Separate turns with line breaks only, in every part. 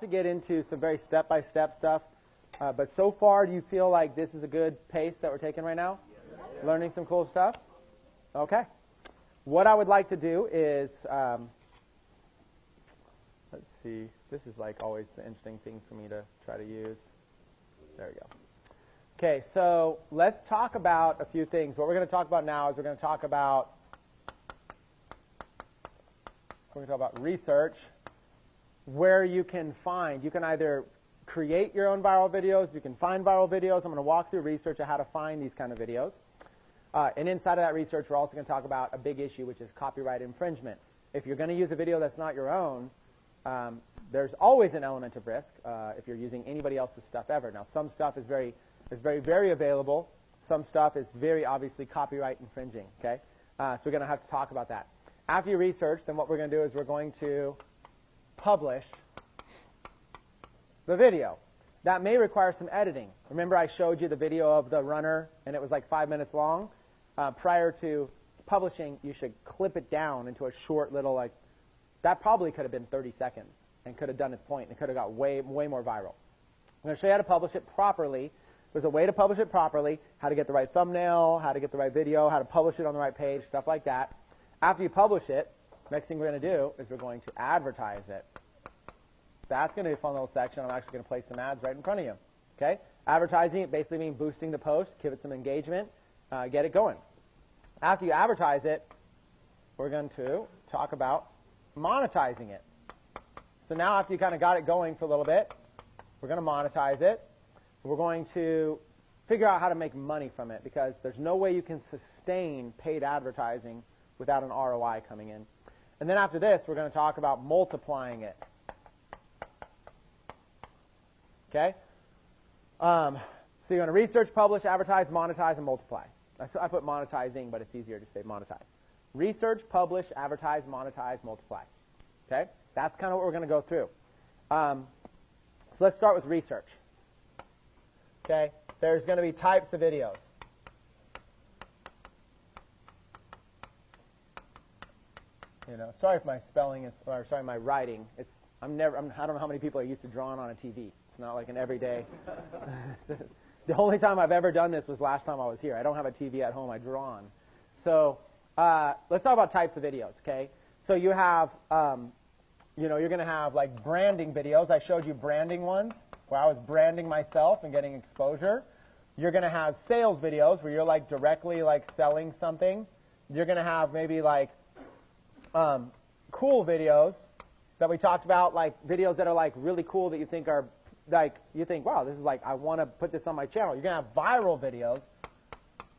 To get into some very step-by-step stuff, but so far, do you feel like this is a good pace that we're taking right now? Yes. Learning some cool stuff? Okay. What I would like to do is, let's see, this is like always the interesting thing for me to try to use. There we go. Okay, so let's talk about a few things. What we're going to talk about now is we're going to talk about research, where you can either create your own viral videos, you can find viral videos. I'm going to walk through research of how to find these kind of videos. And inside of that research, we're also going to talk about a big issue, which is copyright infringement. If you're going to use a video that's not your own, there's always an element of risk if you're using anybody else's stuff ever. Now, some stuff is very, very available. Some stuff is very obviously copyright infringing. Okay, so we're going to have to talk about that. After you research, then what we're going to do is we're going to publish the video. That may require some editing. Remember I showed you the video of the runner and it was like 5 minutes long? Prior to publishing, you should clip it down into a short little, that probably could have been 30 seconds and could have done its point and could have got way more viral. I'm going to show you how to publish it properly. There's a way to publish it properly, how to get the right thumbnail, how to get the right video, how to publish it on the right page, stuff like that. After you publish it, next thing we're going to do is we're going to advertise it. That's going to be a fun little section. I'm actually going to place some ads right in front of you. Okay? Advertising it basically means boosting the post, give it some engagement, get it going. After you advertise it, we're going to talk about monetizing it. So now after you kind of got it going for a little bit, we're going to monetize it. We're going to figure out how to make money from it because there's no way you can sustain paid advertising without an ROI coming in. And then after this, we're going to talk about multiplying it. Okay? So you're going to research, publish, advertise, monetize, and multiply. I put monetizing, but it's easier to say monetize. Research, publish, advertise, monetize, multiply. Okay? That's kind of what we're going to go through. So let's start with research. Okay? There's going to be types of videos. Sorry if my spelling is, or sorry, my writing. I don't know how many people are used to drawing on a TV. It's not like an everyday. The only time I've ever done this was last time I was here. I don't have a TV at home. I draw on. So let's talk about types of videos. Okay. So you have, you're going to have like branding videos. I showed you branding ones where I was branding myself and getting exposure. You're going to have sales videos where you're like directly like selling something. You're going to have maybe like cool videos that we talked about, like videos that are like really cool that you think are like, wow, this is like, I want to put this on my channel. You're going to have viral videos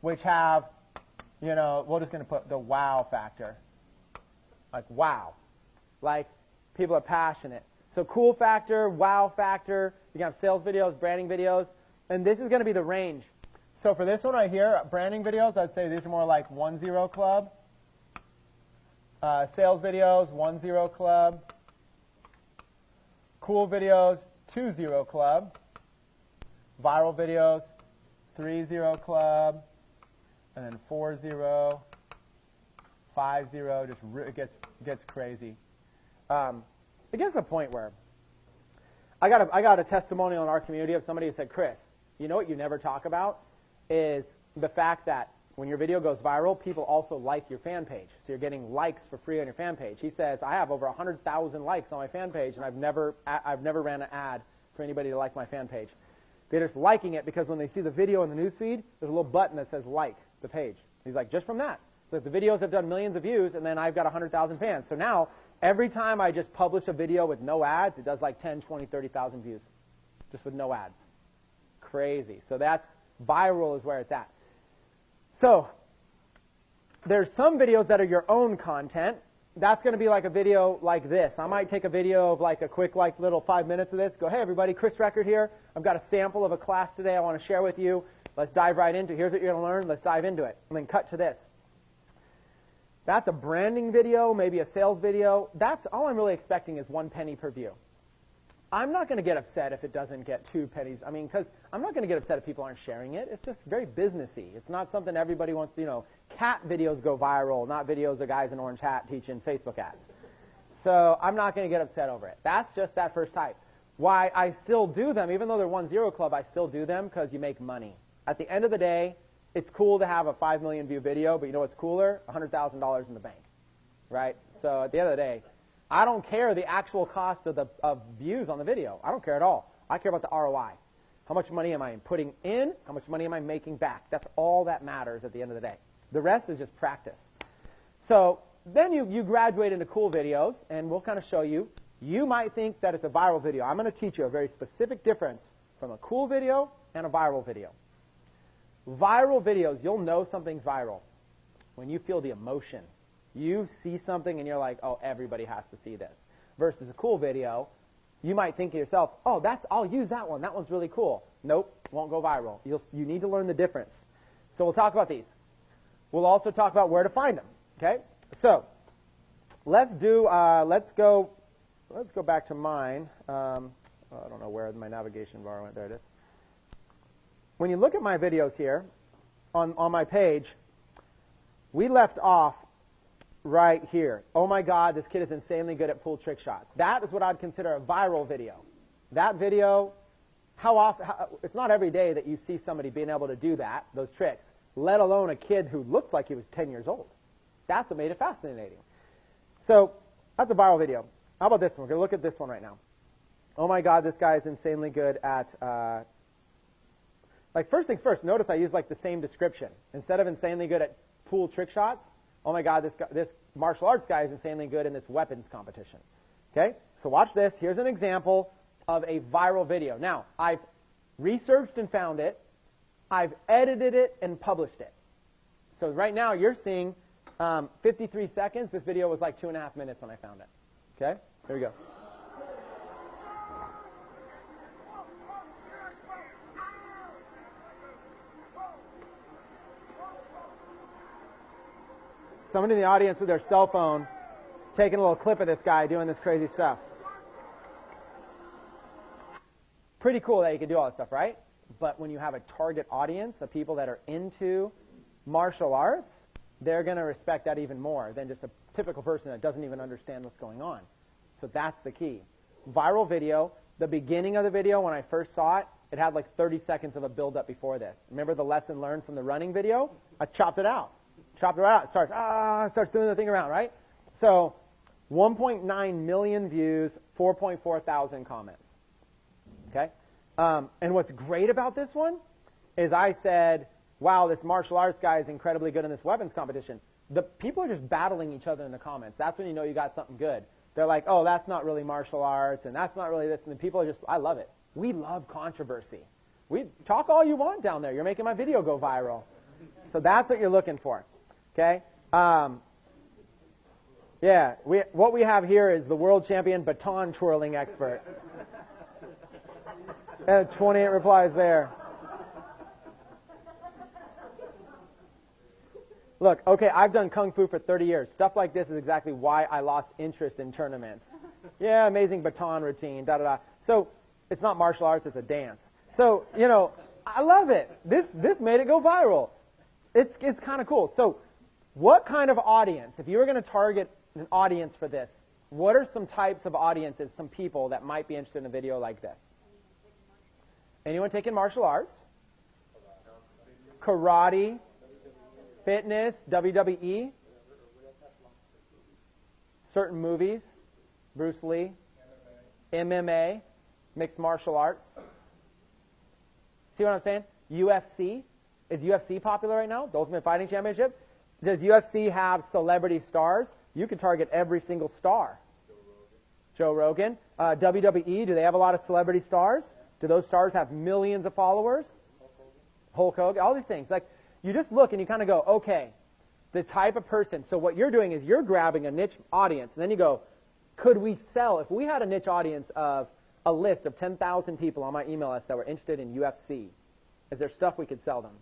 which have, we're just going to put the wow factor. Like wow. Like people are passionate. So cool factor, wow factor, you can have sales videos, branding videos, and this is going to be the range. So for this one right here, branding videos, I'd say these are more like 1-0 club. Sales videos, 1-0 club. Cool videos, 2-0 club. Viral videos, 3-0 club. And then 4-0, 5-0, just it gets crazy. It gets to the point where I got a testimonial in our community of somebody who said, Chris, you know what you never talk about is the fact that when your video goes viral, people also like your fan page. So you're getting likes for free on your fan page. He says, I have over 100,000 likes on my fan page, and I've never ran an ad for anybody to like my fan page. They're just liking it because when they see the video in the newsfeed, there's a little button that says like the page. He's like, just from that. So the videos have done millions of views, and then I've got 100,000 fans. So now, every time I just publish a video with no ads, it does like 10, 20, 30,000 views, just with no ads. Crazy. So that's viral is where it's at. So there's some videos that are your own content. That's going to be like a video like this. I might take a video of like a quick like little 5 minutes of this. Go, hey everybody, Chris Record here. I've got a sample of a class today I want to share with you. Let's dive right into it. Here's what you're going to learn. Let's dive into it. And then cut to this. That's a branding video, maybe a sales video. That's all I'm really expecting is 1 penny per view. I'm not going to get upset if it doesn't get 2 pennies. I mean, because I'm not going to get upset if people aren't sharing it. It's just very businessy. It's not something everybody wants to, cat videos go viral, not videos of guys in orange hat teaching Facebook ads. So I'm not going to get upset over it. That's just that first type. why I still do them, even though they're 1-0 club, I still do them because you make money. At the end of the day, it's cool to have a 5 million view video, but you know what's cooler? $100,000 in the bank, right? So at the end of the day, I don't care the actual cost of views on the video. I don't care at all. I care about the ROI. How much money am I putting in? How much money am I making back? That's all that matters at the end of the day. The rest is just practice. So then you graduate into cool videos, and we'll kind of show you. You might think that it's a viral video. I'm going to teach you a very specific difference from a cool video and a viral video. Viral videos, you'll know something's viral when you feel the emotion. You see something and you're like, oh, everybody has to see this. Versus a cool video, you might think to yourself, oh, I'll use that one. That one's really cool. Nope, won't go viral. You need to learn the difference. So we'll talk about these. We'll also talk about where to find them. Okay? So let's go back to mine. I don't know where my navigation bar went. There it is. When you look at my videos here on my page, we left off right here. Oh my God, this kid is insanely good at pool trick shots. That is what I'd consider a viral video. That video, it's not every day that you see somebody being able to do that, those tricks, let alone a kid who looked like he was 10 years old. That's what made it fascinating. So that's a viral video. How about this one? We're going to look at this one right now. Oh my God, this guy is insanely good at, first things first, notice I use the same description. Instead of insanely good at pool trick shots, oh my God, this martial arts guy is insanely good in this weapons competition. Okay? So watch this. Here's an example of a viral video. Now, I've researched and found it. I've edited it and published it. So right now you're seeing 53 seconds. This video was like 2.5 minutes when I found it. Okay? Here we go. Somebody in the audience with their cell phone taking a little clip of this guy doing this crazy stuff. Pretty cool that you can do all this stuff, right? But when you have a target audience of people that are into martial arts, they're going to respect that even more than just a typical person that doesn't even understand what's going on. So that's the key. Viral video, the beginning of the video when I first saw it, it had 30 seconds of a build-up before this. Remember the lesson learned from the running video? I chopped it out. Chopped it right out. It starts doing the thing around, right? So 1.9 million views, 4.4 thousand comments. Okay? And what's great about this one is I said, wow, this martial arts guy is incredibly good in this weapons competition. The people are just battling each other in the comments. That's when you know you got something good. They're like, oh, that's not really martial arts, and that's not really this. And the people are just, I love it. We love controversy. We talk all you want down there. You're making my video go viral. So that's what you're looking for. Okay? Yeah, what we have here is the world champion baton twirling expert. 28 replies there. Look, okay, I've done Kung Fu for 30 years. Stuff like this is exactly why I lost interest in tournaments. Yeah, amazing baton routine, da-da-da. So it's not martial arts, it's a dance. So, I love it. This made it go viral. It's kind of cool. So what kind of audience, if you were going to target an audience for this, what are some types of audiences, some people that might be interested in a video like this? Anyone taking martial arts? Karate, fitness, WWE, certain movies, Bruce Lee, MMA, mixed martial arts. See what I'm saying? UFC. Is UFC popular right now? The Ultimate Fighting Championship? Does UFC have celebrity stars? You can target every single star. Joe Rogan. WWE, do they have a lot of celebrity stars? Do those stars have millions of followers? Hulk Hogan, all these things. You just look and you kind of go, okay, the type of person. So what you're doing is you're grabbing a niche audience, and then you go, could we sell, if we had a niche audience of a list of 10,000 people on my email list that were interested in UFC, is there stuff we could sell them?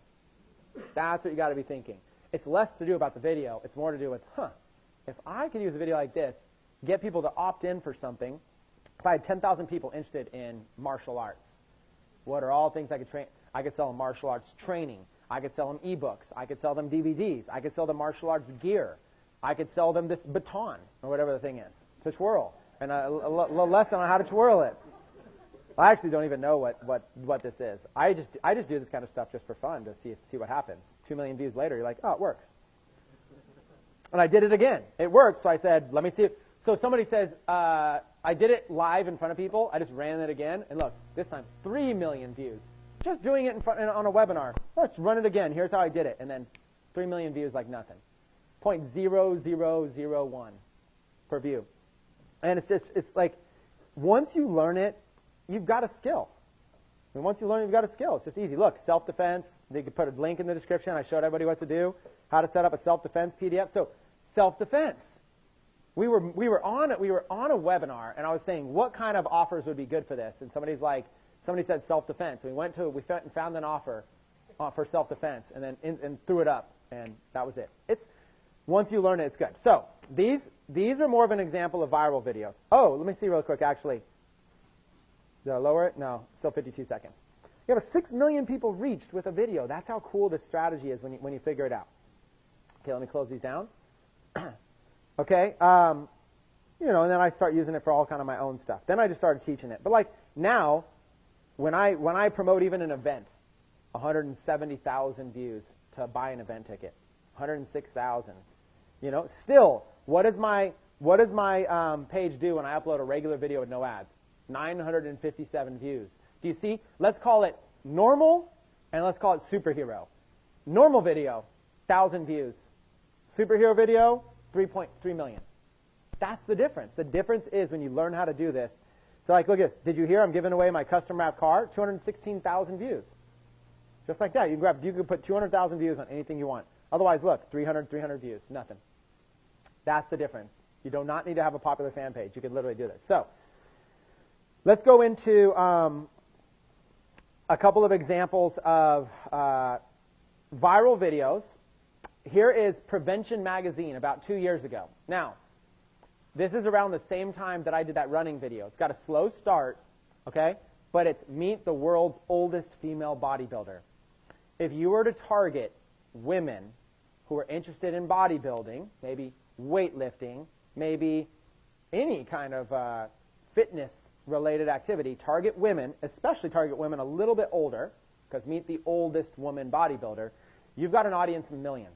That's what you got to be thinking. It's less to do about the video. It's more to do with, if I could use a video like this, get people to opt in for something, if I had 10,000 people interested in martial arts, what are all things I could train? I could sell them martial arts training. I could sell them ebooks. I could sell them DVDs. I could sell them martial arts gear. I could sell them this baton, or whatever the thing is, to twirl, and a lesson on how to twirl it. I actually don't even know what this is. I just do this kind of stuff just for fun to see what happens. 2 million views later, you're like, oh, it works. And I did it again. It worked, so I said, let me see. So somebody says, I did it live in front of people. I just ran it again, and look, this time 3 million views. Just doing it on a webinar. Let's run it again. Here's how I did it, and then 3 million views like nothing. 0.0001 per view. And it's like, once you learn it, you've got a skill. And once you learn, you've got a skill. It's just easy. Look, self-defense. They could put a link in the description. I showed everybody what to do, how to set up a self-defense PDF. So, self-defense. We were on a webinar, and I was saying what kind of offers would be good for this. And somebody said self-defense. We went and found an offer for self-defense, and then and threw it up, and that was it. Once you learn it, it's good. So these are more of an example of viral videos. Oh, let me see real quick, actually. Did I lower it? No, still 52 seconds. You have 6 million people reached with a video. That's how cool this strategy is when you figure it out. Okay, let me close these down. Okay, and then I start using it for all kind of my own stuff. Then I just started teaching it. But like now, when I promote even an event, 170,000 views to buy an event ticket, 106,000. Still, what does my page do when I upload a regular video with no ads? 957 views. Do you see? Let's call it normal, and let's call it superhero. Normal video, 1,000 views. Superhero video, 3.3 million. That's the difference. The difference is when you learn how to do this. So like, look at this. Did you hear I'm giving away my custom wrap car? 216,000 views. Just like that. You can put 200,000 views on anything you want. Otherwise, look, 300 views. Nothing. That's the difference. You do not need to have a popular fan page. You could literally do this. So let's go into a couple of examples of viral videos. Here is Prevention Magazine about 2 years ago. Now, this is around the same time that I did that running video. It's got a slow start, okay? But it's meet the world's oldest female bodybuilder. If you were to target women who are interested in bodybuilding, maybe weightlifting, maybe any kind of fitness-related activity, target women, especially target women a little bit older, because meet the oldest woman bodybuilder, you've got an audience of millions.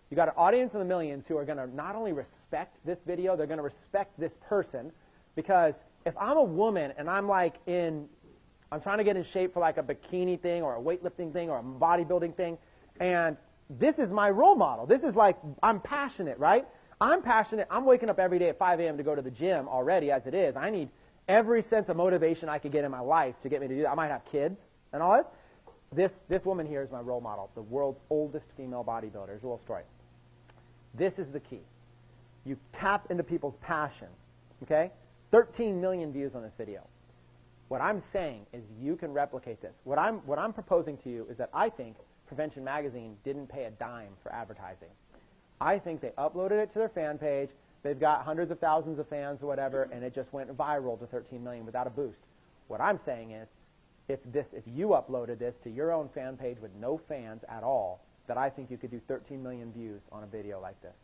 You've got an audience of the millions who are going to not only respect this video, they're going to respect this person, because if I'm a woman and I'm trying to get in shape for like a bikini thing or a weightlifting thing or a bodybuilding thing, and this is my role model. This is like, I'm passionate, right? I'm passionate. I'm waking up every day at 5 a.m. to go to the gym already as it is. I need every sense of motivation I could get in my life to get me to do that. I might have kids and all this. This woman here is my role model, the world's oldest female bodybuilder. Here's a little story. This is the key. You tap into people's passion, okay? 13 million views on this video. What I'm saying is you can replicate this. What I'm proposing to you is that I think Prevention Magazine didn't pay a dime for advertising. I think they uploaded it to their fan page. They've got hundreds of thousands of fans or whatever, and it just went viral to 13 million without a boost. What I'm saying is, if you uploaded this to your own fan page with no fans at all, that I think you could do 13 million views on a video like this.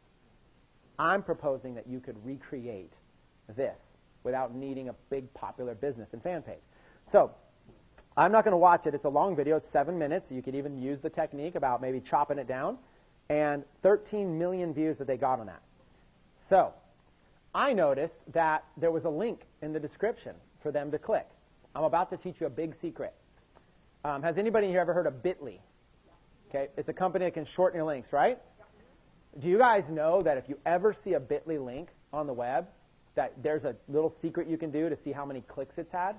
I'm proposing that you could recreate this without needing a big popular business and fan page. So I'm not going to watch it. It's a long video. It's 7 minutes. You could even use the technique about maybe chopping it down. And 13 million views that they got on that. So I noticed that there was a link in the description for them to click. I'm about to teach you a big secret. Has anybody here ever heard of Bitly? Okay, it's a company that can shorten your links, right? Do you guys know that if you ever see a Bitly link on the web, that there's a little secret you can do to see how many clicks it's had?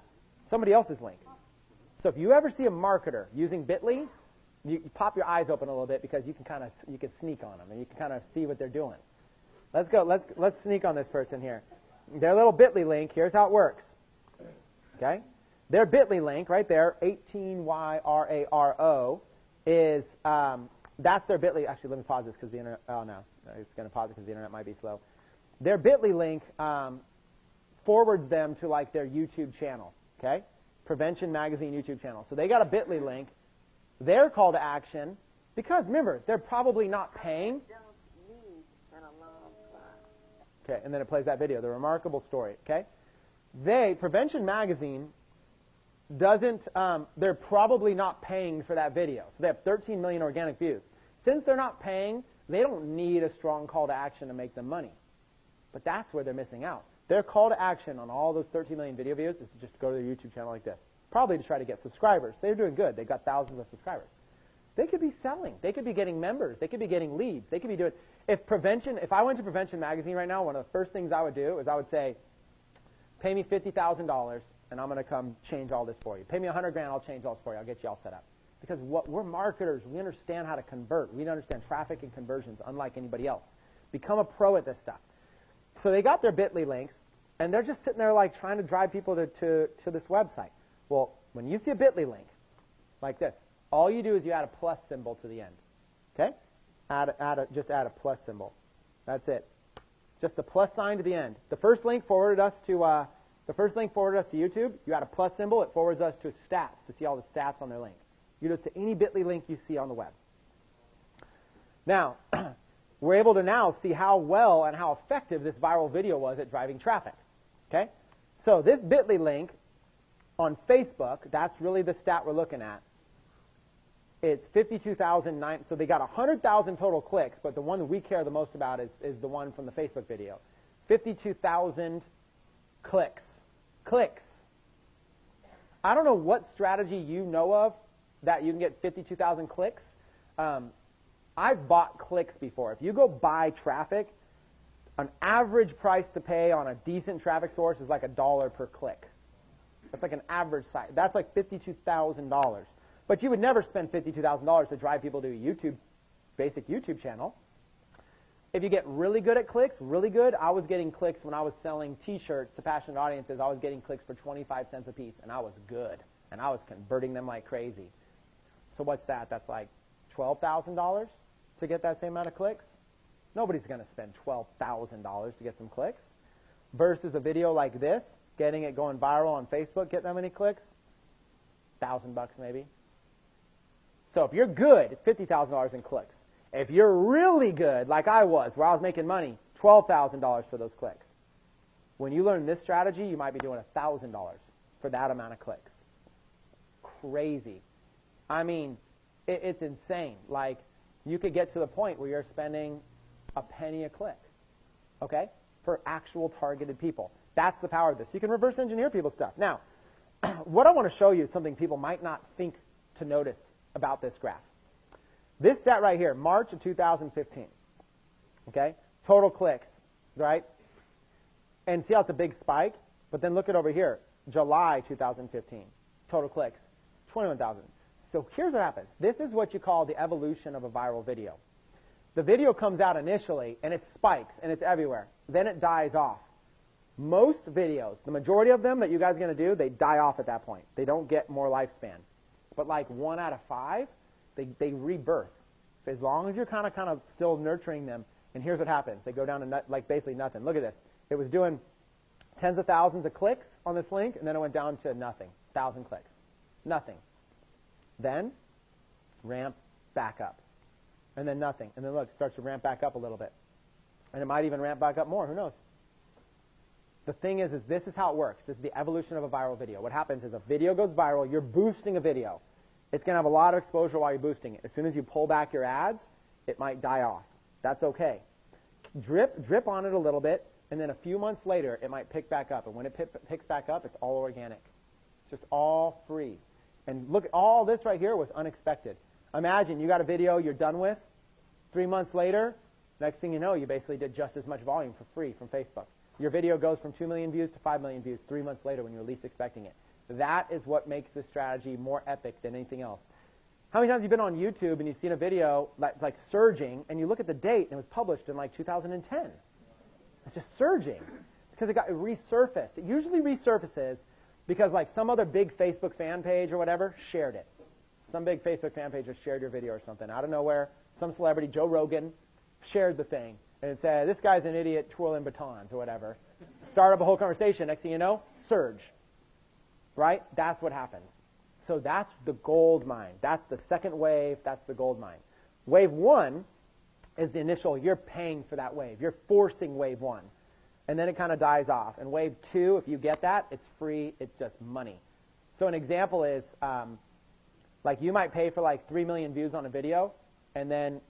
Somebody else's link. So if you ever see a marketer using Bitly, you pop your eyes open a little bit because you can sneak on them and you can kind of see what they're doing. Let's go. Let's sneak on this person here. Their little Bitly link. Here's how it works. Okay, their Bitly link right there, 18YRARO, is that's their Bitly. Actually, let me pause this because the internet. Oh no, it's going to pause it because the internet might be slow. Their Bitly link forwards them to like their YouTube channel. Okay, Prevention Magazine YouTube channel. So they got a Bitly link. Their call to action, because remember, they're probably not paying. Okay, and then it plays that video, the remarkable story. Okay, Prevention Magazine they're probably not paying for that video. So they have 13 million organic views. Since they're not paying, they don't need a strong call to action to make them money. But that's where they're missing out. Their call to action on all those 13 million video views is to just go to their YouTube channel like this. Probably to try to get subscribers. They're doing good. They've got thousands of subscribers. They could be selling. They could be getting members. They could be getting leads. They could be doing, if I went to Prevention Magazine right now, one of the first things I would do is I would say, pay me $50,000 and I'm going to come change all this for you. Pay me $100,000, I'll change all this for you. I'll get you all set up. Because we're marketers. We understand how to convert. We understand traffic and conversions unlike anybody else. Become a pro at this stuff. So they got their Bitly links, and they're just sitting there like trying to drive people to this website. Well, when you see a Bitly link like this, all you do is you add a plus symbol to the end. Okay? Just add a plus symbol. That's it. Just the plus sign to the end. The first link forwarded us to YouTube. You add a plus symbol. It forwards us to stats to see all the stats on their link. You do this to any Bitly link you see on the web. Now, we're able to now see how well and how effective this viral video was at driving traffic. Okay? So this Bitly link on Facebook, that's really the stat we're looking at. It's 52,009. So they got 100,000 total clicks, but the one that we care the most about is the one from the Facebook video. 52,000 clicks. Clicks. I don't know what strategy you know of that you can get 52,000 clicks. I've bought clicks before. If you go buy traffic, an average price to pay on a decent traffic source is like $1 per click. That's like an average site. That's like $52,000. But you would never spend $52,000 to drive people to a basic YouTube channel. If you get really good at clicks, really good, I was getting clicks when I was selling T-shirts to passionate audiences. I was getting clicks for 25 cents a piece, and I was good. And I was converting them like crazy. So what's that? That's like $12,000 to get that same amount of clicks? Nobody's going to spend $12,000 to get some clicks. Versus a video like this, getting it going viral on Facebook, get that many clicks? $1,000 maybe. So if you're good, it's $50,000 in clicks. If you're really good, like I was, where I was making money, $12,000 for those clicks. When you learn this strategy, you might be doing $1,000 for that amount of clicks. Crazy. I mean, it's insane. Like, you could get to the point where you're spending a penny a click, okay, for actual targeted people. That's the power of this. You can reverse engineer people's stuff. Now, what I want to show you is something people might not think to notice about this graph. This stat right here, March of 2015, okay, total clicks, right? And see how it's a big spike? But then look at over here, July 2015, total clicks, 21,000. So here's what happens. This is what you call the evolution of a viral video. The video comes out initially, and it spikes, and it's everywhere. Then it dies off. Most videos, the majority of them that you guys are going to do, they die off at that point. They don't get more lifespan. But like 1 out of 5, they rebirth. As long as you're kind of still nurturing them, and here's what happens. They go down to like basically nothing. Look at this. It was doing tens of thousands of clicks on this link, and then it went down to nothing, 1,000 clicks. Nothing. Then ramp back up. And then nothing. And then look, it starts to ramp back up a little bit. And it might even ramp back up more. Who knows? The thing is this is how it works. This is the evolution of a viral video. What happens is a video goes viral. You're boosting a video. It's going to have a lot of exposure while you're boosting it. As soon as you pull back your ads, it might die off. That's okay. Drip on it a little bit, and then a few months later, it might pick back up. And when it picks back up, it's all organic. It's just all free. And look, all this right here was unexpected. Imagine you got a video you're done with. 3 months later, next thing you know, you basically did just as much volume for free from Facebook. Your video goes from 2 million views to 5 million views 3 months later when you're least expecting it. That is what makes this strategy more epic than anything else. How many times have you been on YouTube and you've seen a video like surging, and you look at the date and it was published in like 2010? It's just surging because it resurfaced. It usually resurfaces because like some other big Facebook fan page or whatever shared it. Some big Facebook fan page just shared your video or something. Out of nowhere, some celebrity, Joe Rogan, shared the thing. And it said, this guy's an idiot twirling batons or whatever. Start up a whole conversation. Next thing you know, surge. Right? That's what happens. So that's the gold mine. That's the second wave. That's the gold mine. Wave 1 is the initial. You're paying for that wave. You're forcing wave 1. And then it kind of dies off. And wave 2, if you get that, it's free. It's just money. So an example is, like you might pay for like 3 million views on a video, and then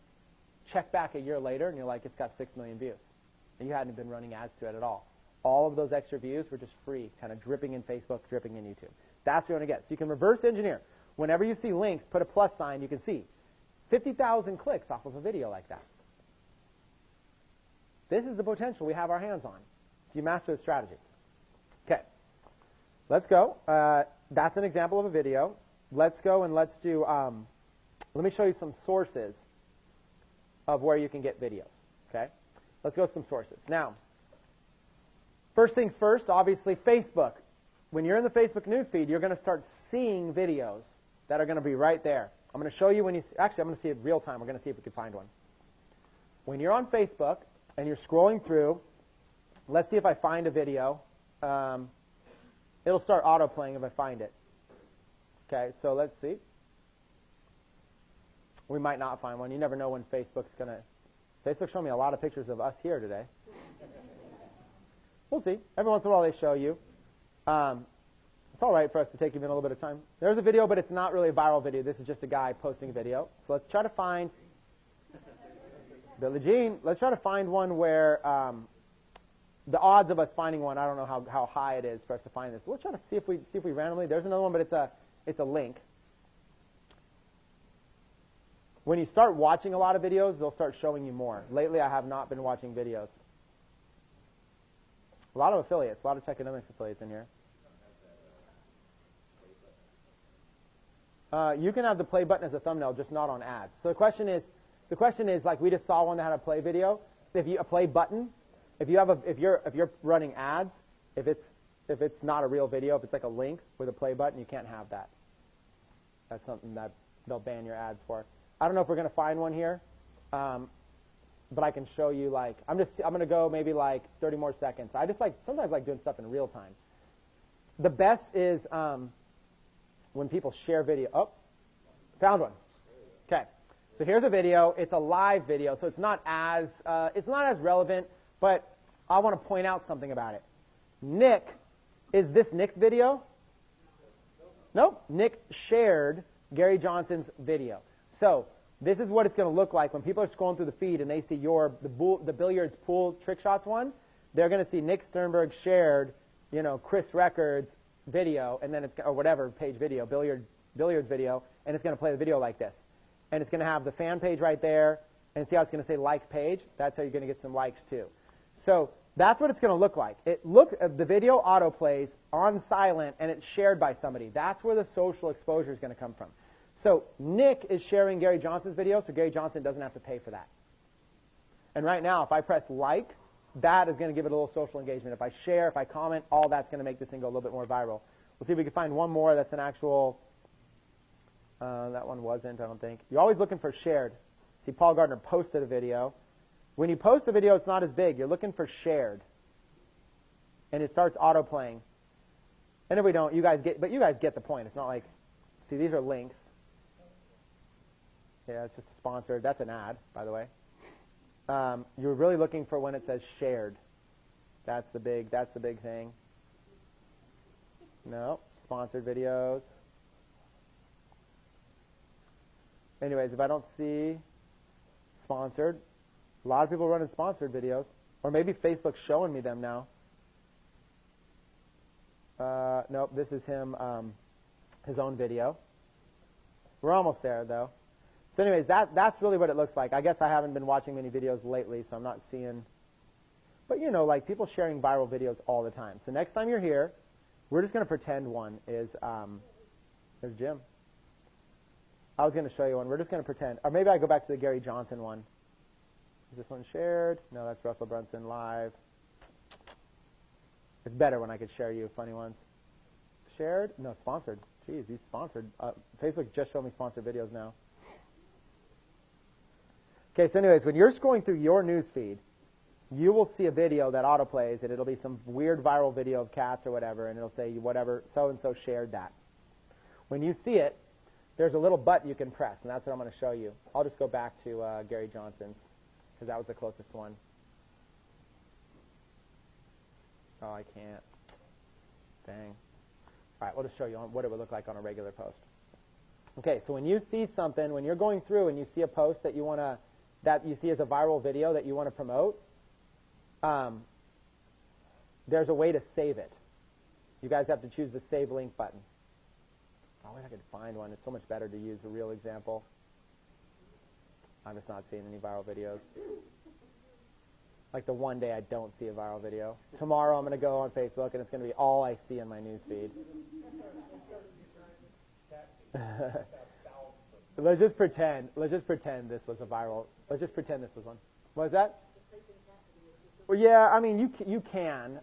check back a year later, and you're like, it's got 6 million views. And you hadn't been running ads to it at all. All of those extra views were just free, kind of dripping in Facebook, dripping in YouTube. That's what you want to get. So you can reverse engineer. Whenever you see links, put a plus sign, you can see 50,000 clicks off of a video like that. This is the potential we have our hands on if you master the strategy. Okay, let's go. That's an example of a video. Let's go and let's do, let me show you some sources of where you can get videos. Okay, let's go with some sources. Now, first things first, obviously Facebook. When you're in the Facebook newsfeed, you're going to start seeing videos that are going to be right there. I'm going to show you when you, actually I'm going to see it real time. We're going to see if we can find one. When you're on Facebook and you're scrolling through, let's see if I find a video. It'll start auto-playing if I find it. Okay, so let's see. We might not find one. You never know when Facebook's going to... Facebook's showing me a lot of pictures of us here today. We'll see. Every once in a while they show you. It's all right for us to take even a little bit of time. There's a video, but it's not really a viral video. This is just a guy posting a video. So let's try to find... Billie Jean. Let's try to find one where... the odds of us finding one, I don't know how high it is for us to find this. We'll try to see if we randomly... There's another one, but it's a link. When you start watching a lot of videos, they'll start showing you more. Lately, I have not been watching videos. A lot of affiliates, a lot of Techonomics affiliates in here. You can have the play button as a thumbnail, just not on ads. So the question is like we just saw one that had a play video. A play button, if you're running ads, if it's not a real video, if it's like a link with a play button, you can't have that. That's something that they'll ban your ads for. I don't know if we're going to find one here, but I can show you. Like I'm going to go maybe like 30 more seconds. I just sometimes like doing stuff in real time. The best is when people share video. Oh, found one. Okay, so here's a video. It's a live video, so it's not as relevant. But I want to point out something about it. Nick, is this Nick's video? Nope. Nick shared Gary Johnson's video. So this is what it's going to look like when people are scrolling through the feed and they see the billiards pool trick shots one. They're going to see Nick Sternberg shared, Chris Records video, and then or whatever page video, billiards video, and it's going to play the video like this, and it's going to have the fan page right there, and see how it's going to say like page. That's how you're going to get some likes too. So that's what it's going to look like. The video auto plays on silent, and it's shared by somebody. That's where the social exposure is going to come from. So Nick is sharing Gary Johnson's video, so Gary Johnson doesn't have to pay for that. And right now, if I press like, that is going to give it a little social engagement. If I share, if I comment, all that's going to make this thing go a little bit more viral. We'll see if we can find one more that's an actual... that one wasn't, I don't think. You're always looking for shared. See, Paul Gardner posted a video. When you post a video, it's not as big. You're looking for shared. And it starts auto-playing. And if we don't, you guys get the point. It's not like... See, these are links. Yeah, it's just sponsored. That's an ad, by the way. You're really looking for when it says shared. That's the big thing. No, sponsored videos. Anyways, if I don't see sponsored, a lot of people running sponsored videos, or maybe Facebook's showing me them now. Nope, this is him, his own video. We're almost there, though. So anyways, that's really what it looks like. I guess I haven't been watching many videos lately, so I'm not seeing. But, like people sharing viral videos all the time. So next time you're here, we're just going to pretend one is, there's Jim. I was going to show you one. We're just going to pretend. Or maybe I go back to the Gary Johnson one. Is this one shared? No, that's Russell Brunson live. It's better when I could share you funny ones. Shared? No, sponsored. Jeez, he's sponsored. Facebook just showed me sponsored videos now. Okay, so anyways, when you're scrolling through your news feed, you will see a video that autoplays, and it'll be some weird viral video of cats or whatever, and it'll say whatever, so-and-so shared that. When you see it, there's a little button you can press, and that's what I'm going to show you. I'll just go back to Gary Johnson's, because that was the closest one. Oh, I can't. Dang. All right, we'll just show you what it would look like on a regular post. Okay, so when you see something, when you're going through and you see a post that you see as a viral video that you want to promote, there's a way to save it. You guys have to choose the Save Link button. I wish I could find one. It's so much better to use a real example. I'm just not seeing any viral videos. Like the one day I don't see a viral video. Tomorrow I'm going to go on Facebook and it's going to be all I see in my news feed. Let's just pretend this was a viral. Let's just pretend this was one. What was that? Well, yeah, I mean, you can.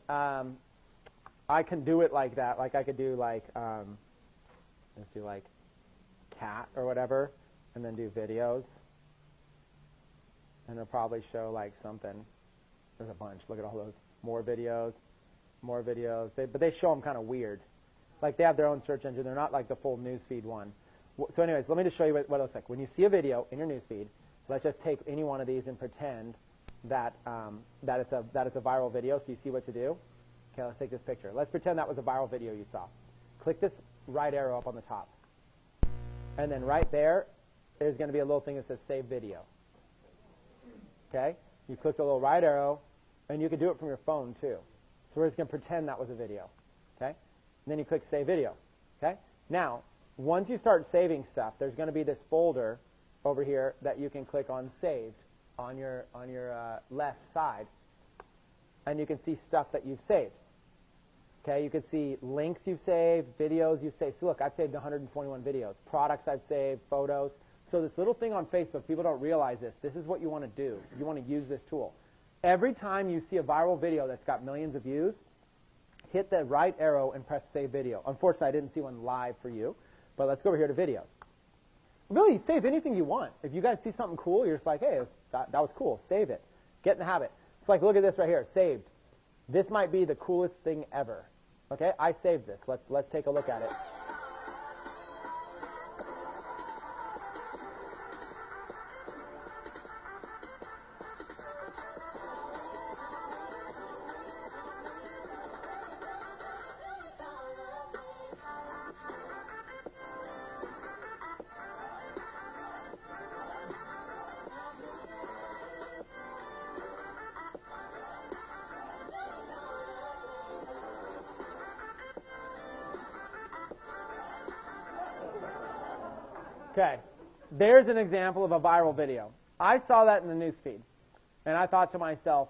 I can do it like that. Like I could do like, let's do like cat or whatever, and then do videos. And it'll probably show like something. There's a bunch. Look at all those. More videos. But they show them kind of weird. Like they have their own search engine. They're not like the full newsfeed one. So anyways, let me just show you what it looks like. When you see a video in your newsfeed, let's just take any one of these and pretend that it's a viral video, so you see what to do. Okay, let's take this picture. Let's pretend that was a viral video you saw. Click this right arrow up on the top. And then right there's going to be a little thing that says Save Video. Okay? You click the little right arrow, and you can do it from your phone too. So we're just going to pretend that was a video. Okay? And then you click Save Video. Okay? Now, once you start saving stuff, there's going to be this folder over here that you can click on Saved on your left side, and you can see stuff that you've saved. Okay, you can see links you've saved, videos you've saved. So look, I've saved 121 videos, products I've saved, photos. So this little thing on Facebook, people don't realize this. This is what you want to do. You want to use this tool. Every time you see a viral video that's got millions of views, hit the right arrow and press Save Video. Unfortunately, I didn't see one live for you, but let's go over here to videos. Really, save anything you want. If you guys see something cool, you're just like, hey, that was cool. Save it. Get in the habit. It's like, look at this right here. Saved. This might be the coolest thing ever. Okay, I saved this. Let's take a look at it. Okay, there's an example of a viral video. I saw that in the news feed, and I thought to myself,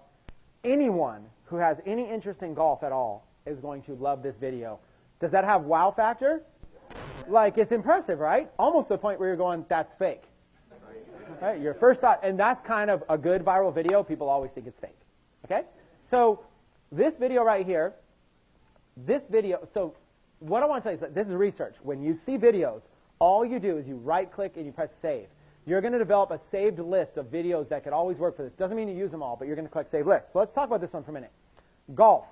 anyone who has any interest in golf at all is going to love this video. Does that have wow factor? Like, it's impressive, right? Almost to the point where you're going, that's fake. Right? Your first thought, and that's kind of a good viral video. People always think it's fake. Okay? So this video right here, so what I want to tell you is that this is research. When you see videos, all you do is you right-click and you press Save. You're going to develop a saved list of videos that could always work for this. Doesn't mean you use them all, but you're going to click Save List. So let's talk about this one for a minute. Golf.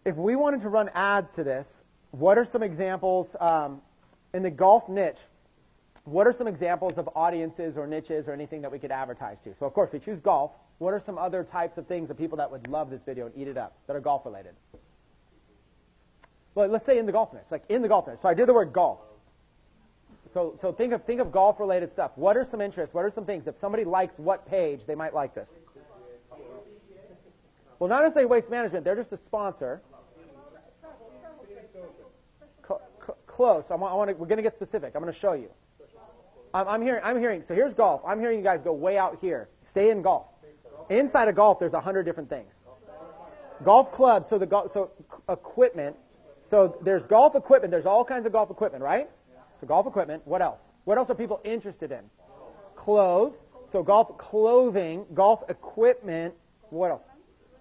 If we wanted to run ads to this, what are some examples in the golf niche? What are some examples of audiences or niches or anything that we could advertise to? So, of course, we choose golf. What are some other types of things of people that would love this video and eat it up that are golf-related? Well, let's say in the golf niche, like in the golf niche. So I did the word golf. So think of golf-related stuff. What are some interests? What are some things? If somebody likes what page, they might like this. Well, not necessarily Waste Management. They're just a sponsor. Close. We're going to get specific. I'm going to show you. I'm hearing. So here's golf. I'm hearing you guys go way out here. Stay in golf. Inside of golf, there's 100 different things. Golf clubs. So equipment. So there's golf equipment. There's all kinds of golf equipment, right? So golf equipment. What else? What else are people interested in? Clothes. So golf clothing, golf equipment. What else?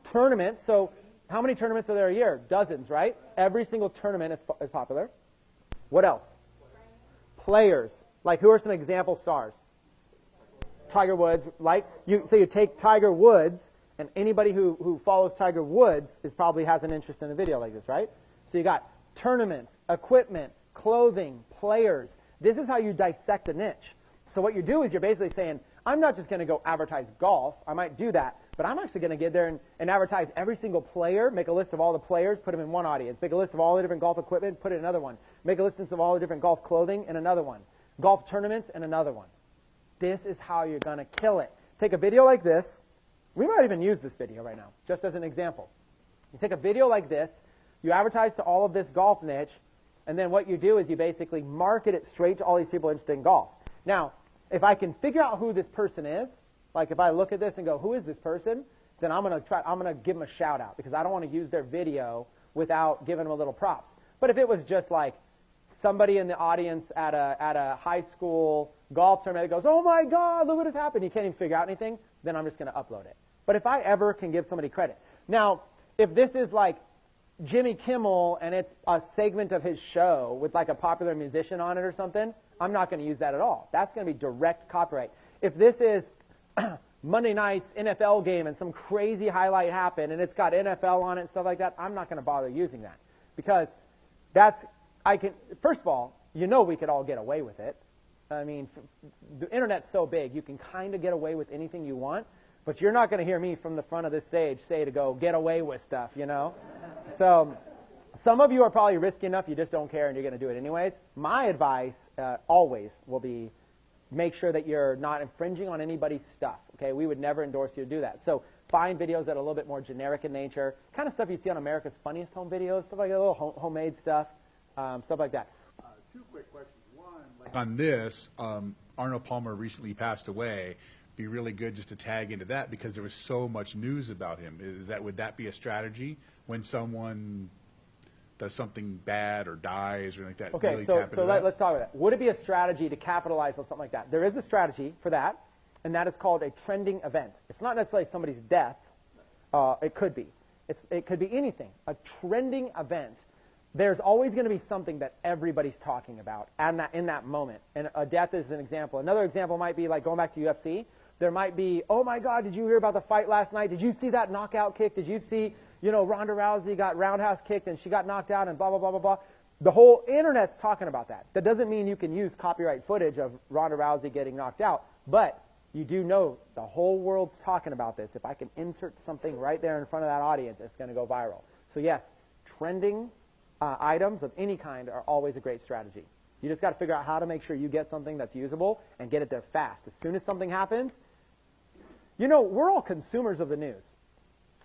Tournaments. So how many tournaments are there a year? Dozens, right? Every single tournament is popular. What else? Players. Like, who are some example stars? Tiger Woods. So you take Tiger Woods, and anybody who follows Tiger Woods probably has an interest in a video like this, right? So you got tournaments, equipment, clothing, players. This is how you dissect a niche. So what you do is you're basically saying, I'm not just going to go advertise golf. I might do that, But I'm actually going to get there and advertise every single player, make a list of all the players, put them in one audience, make a list of all the different golf equipment, put it in another one, make a list of all the different golf clothing in another one, golf tournaments in another one. This is how you're going to kill it. Take a video like this. We might even use this video right now, just as an example. You take a video like this, you advertise to all of this golf niche, and then what you do is you basically market it straight to all these people interested in golf. Now, if I can figure out who this person is, like if I look at this and go, who is this person? Then I'm going to give them a shout out because I don't want to use their video without giving them a little props. But if it was just like somebody in the audience at a high school golf tournament that goes, oh my God, look what has happened, you can't even figure out anything, then I'm just going to upload it. But if I ever can give somebody credit. Now, if this is like Jimmy Kimmel and it's a segment of his show with like a popular musician on it or something, I'm not going to use that at all. That's going to be direct copyright. If this is Monday night's NFL game and some crazy highlight happened and it's got NFL on it and stuff like that, I'm not going to bother using that because first of all, you know we could all get away with it. I mean, the internet's so big, you can kind of get away with anything you want, but you're not going to hear me from the front of this stage say to go get away with stuff, you know? So some of you are probably risky enough you just don't care and you're going to do it anyways. My advice always will be make sure that you're not infringing on anybody's stuff, okay? We would never endorse you to do that. So find videos that are a little bit more generic in nature, kind of stuff you see on America's Funniest Home Videos, stuff like that, little homemade stuff, stuff like that.
Two quick questions. One, like on this, Arnold Palmer recently passed away. Be really good just to tag into that because there was so much news about him. Would that be a strategy when someone does something bad or dies or anything like that?
Okay,
really
so
that?
let's talk about that. Would it be a strategy to capitalize on something like that? There is a strategy for that, and that is called a trending event. It's not necessarily somebody's death. It could be. It could be anything. A trending event. There's always going to be something that everybody's talking about in that moment. And a death is an example. Another example might be like going back to UFC. There might be, oh my God, did you hear about the fight last night? Did you see that knockout kick? Did you see, Ronda Rousey got roundhouse kicked and she got knocked out and blah, blah, blah, blah, blah. The whole internet's talking about that. That doesn't mean you can use copyright footage of Ronda Rousey getting knocked out, but you do know the whole world's talking about this. If I can insert something right there in front of that audience, it's going to go viral. So yes, trending items of any kind are always a great strategy. You just got to figure out how to make sure you get something that's usable and get it there fast. As soon as something happens, we're all consumers of the news.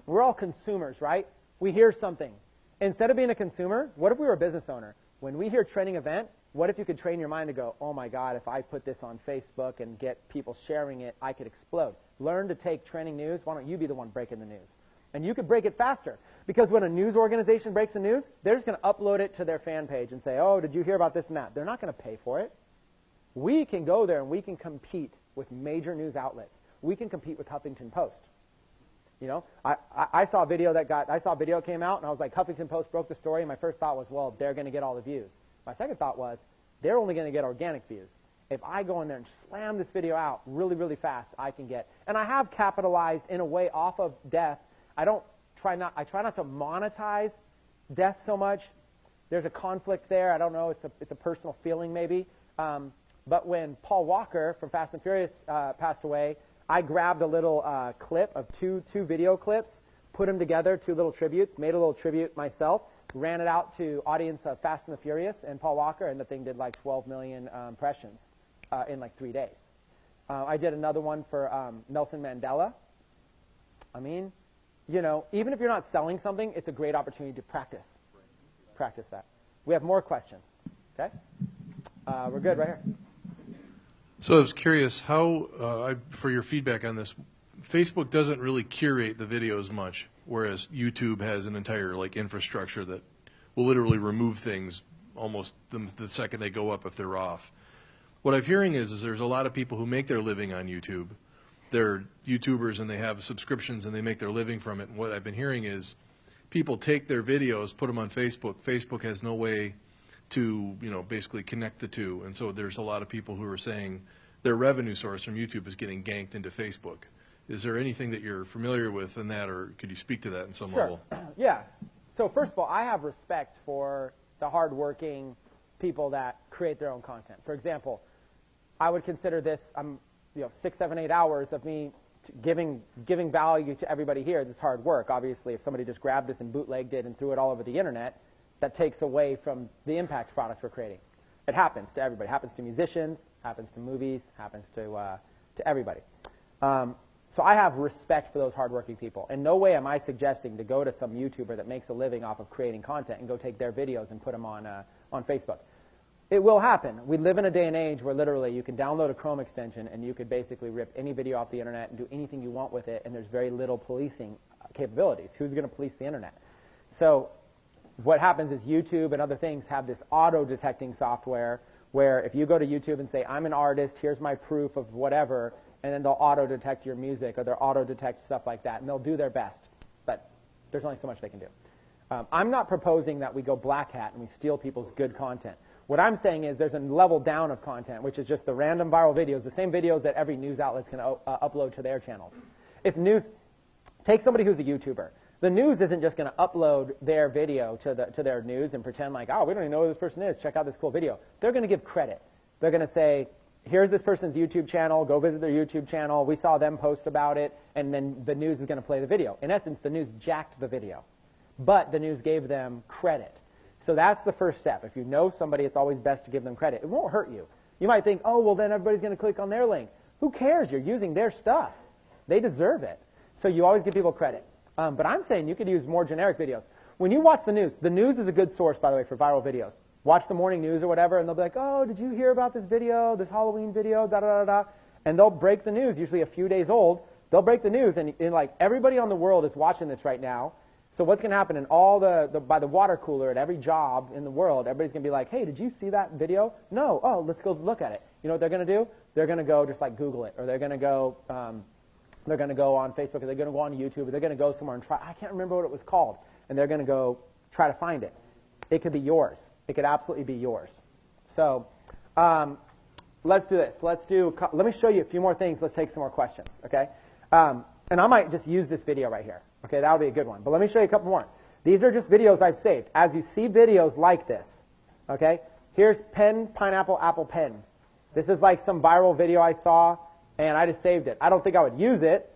We're all consumers, right? We hear something. Instead of being a consumer, what if we were a business owner? When we hear trending event, what if you could train your mind to go, oh my God, if I put this on Facebook and get people sharing it, I could explode. Learn to take trending news. Why don't you be the one breaking the news? And you could break it faster. Because when a news organization breaks the news, they're just going to upload it to their fan page and say, oh, did you hear about this and that? They're not going to pay for it. We can go there and we can compete with major news outlets. We can compete with Huffington Post. I saw a video came out and I was like, Huffington Post broke the story. And my first thought was, well, they're going to get all the views. My second thought was, they're only going to get organic views. If I go in there and slam this video out really, really fast, I can get, and I have capitalized in a way off of death. I try not to monetize death so much. There's a conflict there. I don't know. It's a personal feeling maybe. But when Paul Walker from Fast and Furious passed away, I grabbed a little clip of two video clips, put them together, two little tributes, made a little tribute myself, ran it out to audience of Fast and the Furious and Paul Walker, and the thing did like 12 million impressions in like 3 days. I did another one for Nelson Mandela. I mean, even if you're not selling something, it's a great opportunity to practice that. We have more questions. Okay? We're good right here.
So I was curious how, for your feedback on this, Facebook doesn't really curate the videos much, whereas YouTube has an entire infrastructure that will literally remove things almost the second they go up if they're off. What I'm hearing is there's a lot of people who make their living on YouTube. They're YouTubers and they have subscriptions and they make their living from it. And what I've been hearing is people take their videos, put them on Facebook. Facebook has no way to, basically connect the two. And so there's a lot of people who are saying their revenue source from YouTube is getting ganked into Facebook. Is there anything that you're familiar with in that, or could you speak to that in some level?
Yeah. So first of all, I have respect for the hardworking people that create their own content. For example, I would consider this 6, 7, 8 hours of me giving value to everybody here is hard work. Obviously, if somebody just grabbed this and bootlegged it and threw it all over the internet, that takes away from the impact products we're creating. It happens to everybody. It happens to musicians, happens to movies, happens to everybody. So I have respect for those hardworking people. In no way am I suggesting to go to some YouTuber that makes a living off of creating content and go take their videos and put them on Facebook. It will happen. We live in a day and age where literally you can download a Chrome extension and you could basically rip any video off the internet and do anything you want with it, and there's very little policing capabilities. Who's going to police the internet? So what happens is YouTube and other things have this auto-detecting software where if you go to YouTube and say, I'm an artist, here's my proof of whatever, and then they'll auto-detect your music or they'll auto-detect stuff like that, and they'll do their best. But there's only so much they can do. I'm not proposing that we go black hat and we steal people's good content. What I'm saying is there's a level down of content, which is just the random viral videos, the same videos that every news outlet's going to upload to their channels. If news, take somebody who's a YouTuber. The news isn't just going to upload their video to their news and pretend like, oh, we don't even know who this person is. Check out this cool video. They're going to give credit. They're going to say, here's this person's YouTube channel. Go visit their YouTube channel. We saw them post about it. And then the news is going to play the video. In essence, the news jacked the video. But the news gave them credit. So that's the first step. If you know somebody, it's always best to give them credit. It won't hurt you. You might think, oh, well, then everybody's going to click on their link. Who cares? You're using their stuff. They deserve it. So you always give people credit. But I'm saying you could use more generic videos. When you watch the news is a good source, by the way, for viral videos. Watch the morning news or whatever, and they'll be like, oh, did you hear about this video, this Halloween video, da-da-da-da? And they'll break the news, usually a few days old. They'll break the news, and like everybody on the world is watching this right now. So what's going to happen in all by the water cooler at every job in the world, everybody's going to be like, hey, did you see that video? No. Oh, let's go look at it. You know what they're going to do? They're going to go just like Google it, or they're going to go on Facebook, or they're going to go on YouTube, or they're going to go somewhere and try. I can't remember what it was called. And they're going to go try to find it. It could be yours. It could absolutely be yours. So let's do this. Let me show you a few more things. Let's take some more questions, okay? And I might just use this video right here. Okay, that would be a good one. But let me show you a couple more. These are just videos I've saved. As you see videos like this, okay, here's pen, pineapple, apple, pen. This is like some viral video I saw, and I just saved it. I don't think I would use it.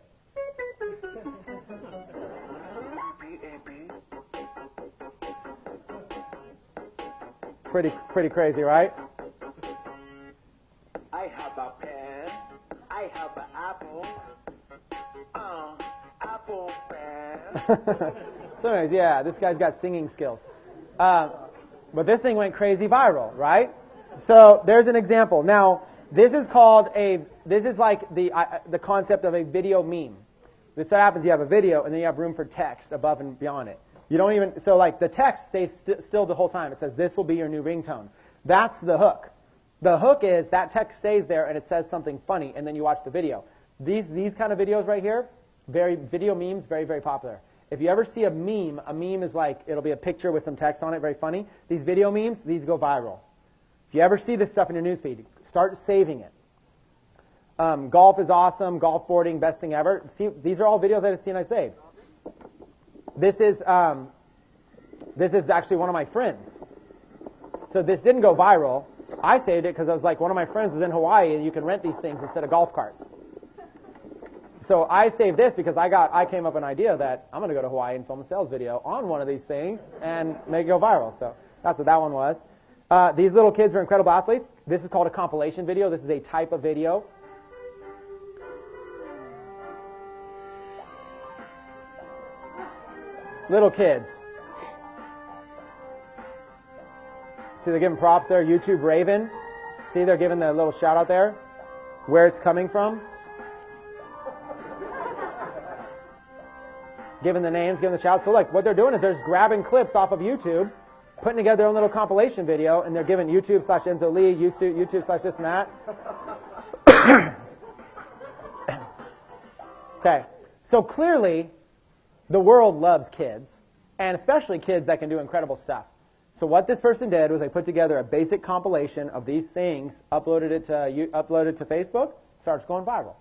Pretty crazy, right?
I have a pen. I have an apple. Apple pen.
So anyways, yeah, this guy's got singing skills. But this thing went crazy viral, right? So there's an example. Now, this is like the concept of a video meme. This what happens, you have a video, and then you have room for text above and beyond it. You don't even, so like the text stays still the whole time. It says, this will be your new ringtone. That's the hook. The hook is that text stays there and it says something funny, and then you watch the video. These kind of videos right here, video memes, very, very popular. If you ever see a meme is like, it'll be a picture with some text on it, very funny. These video memes, these go viral. If you ever see this stuff in your newsfeed, start saving it. Golf is awesome, golf boarding, best thing ever. See, these are all videos I've seen I saved. This is actually one of my friends. So this didn't go viral. I saved it because I was like, one of my friends was in Hawaii and you can rent these things instead of golf carts. So I saved this because I came up with an idea that I'm going to go to Hawaii and film a sales video on one of these things and make it go viral. So that's what that one was. These little kids are incredible athletes. This is called a compilation video. This is a type of video. Little kids. See, they're giving props there. YouTube Raven. See, they're giving the little shout out there. Where it's coming from. Giving the names, giving the shout. So like, what they're doing is they're just grabbing clips off of YouTube, putting together their own little compilation video, and they're giving YouTube/Enzo Lee, YouTube/this and that. Okay. So clearly, the world loves kids, and especially kids that can do incredible stuff. So what this person did was they put together a basic compilation of these things, uploaded it to Facebook, starts going viral.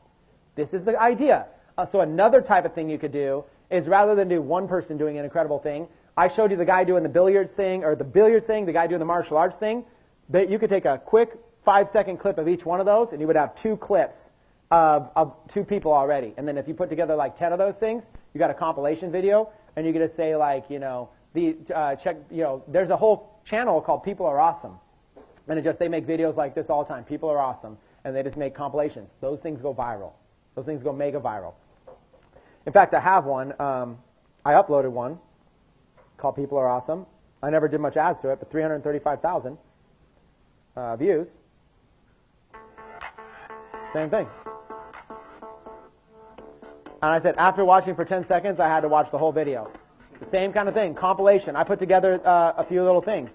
This is the idea. So another type of thing you could do is rather than do one person doing an incredible thing, I showed you the guy doing the billiards thing, or the billiards thing, the guy doing the martial arts thing, that you could take a quick 5-second clip of each one of those, and you would have 2 clips of 2 people already. And then if you put together like 10 of those things, you got a compilation video, and you're going to say like, there's a whole channel called People Are Awesome. And they make videos like this all the time. People are awesome. And they just make compilations. Those things go viral. Those things go mega viral. In fact, I have one. I uploaded one called People Are Awesome. I never did much ads to it, but 335,000 views. Same thing. And I said, after watching for 10 seconds, I had to watch the whole video. The same kind of thing, compilation. I put together a few little things.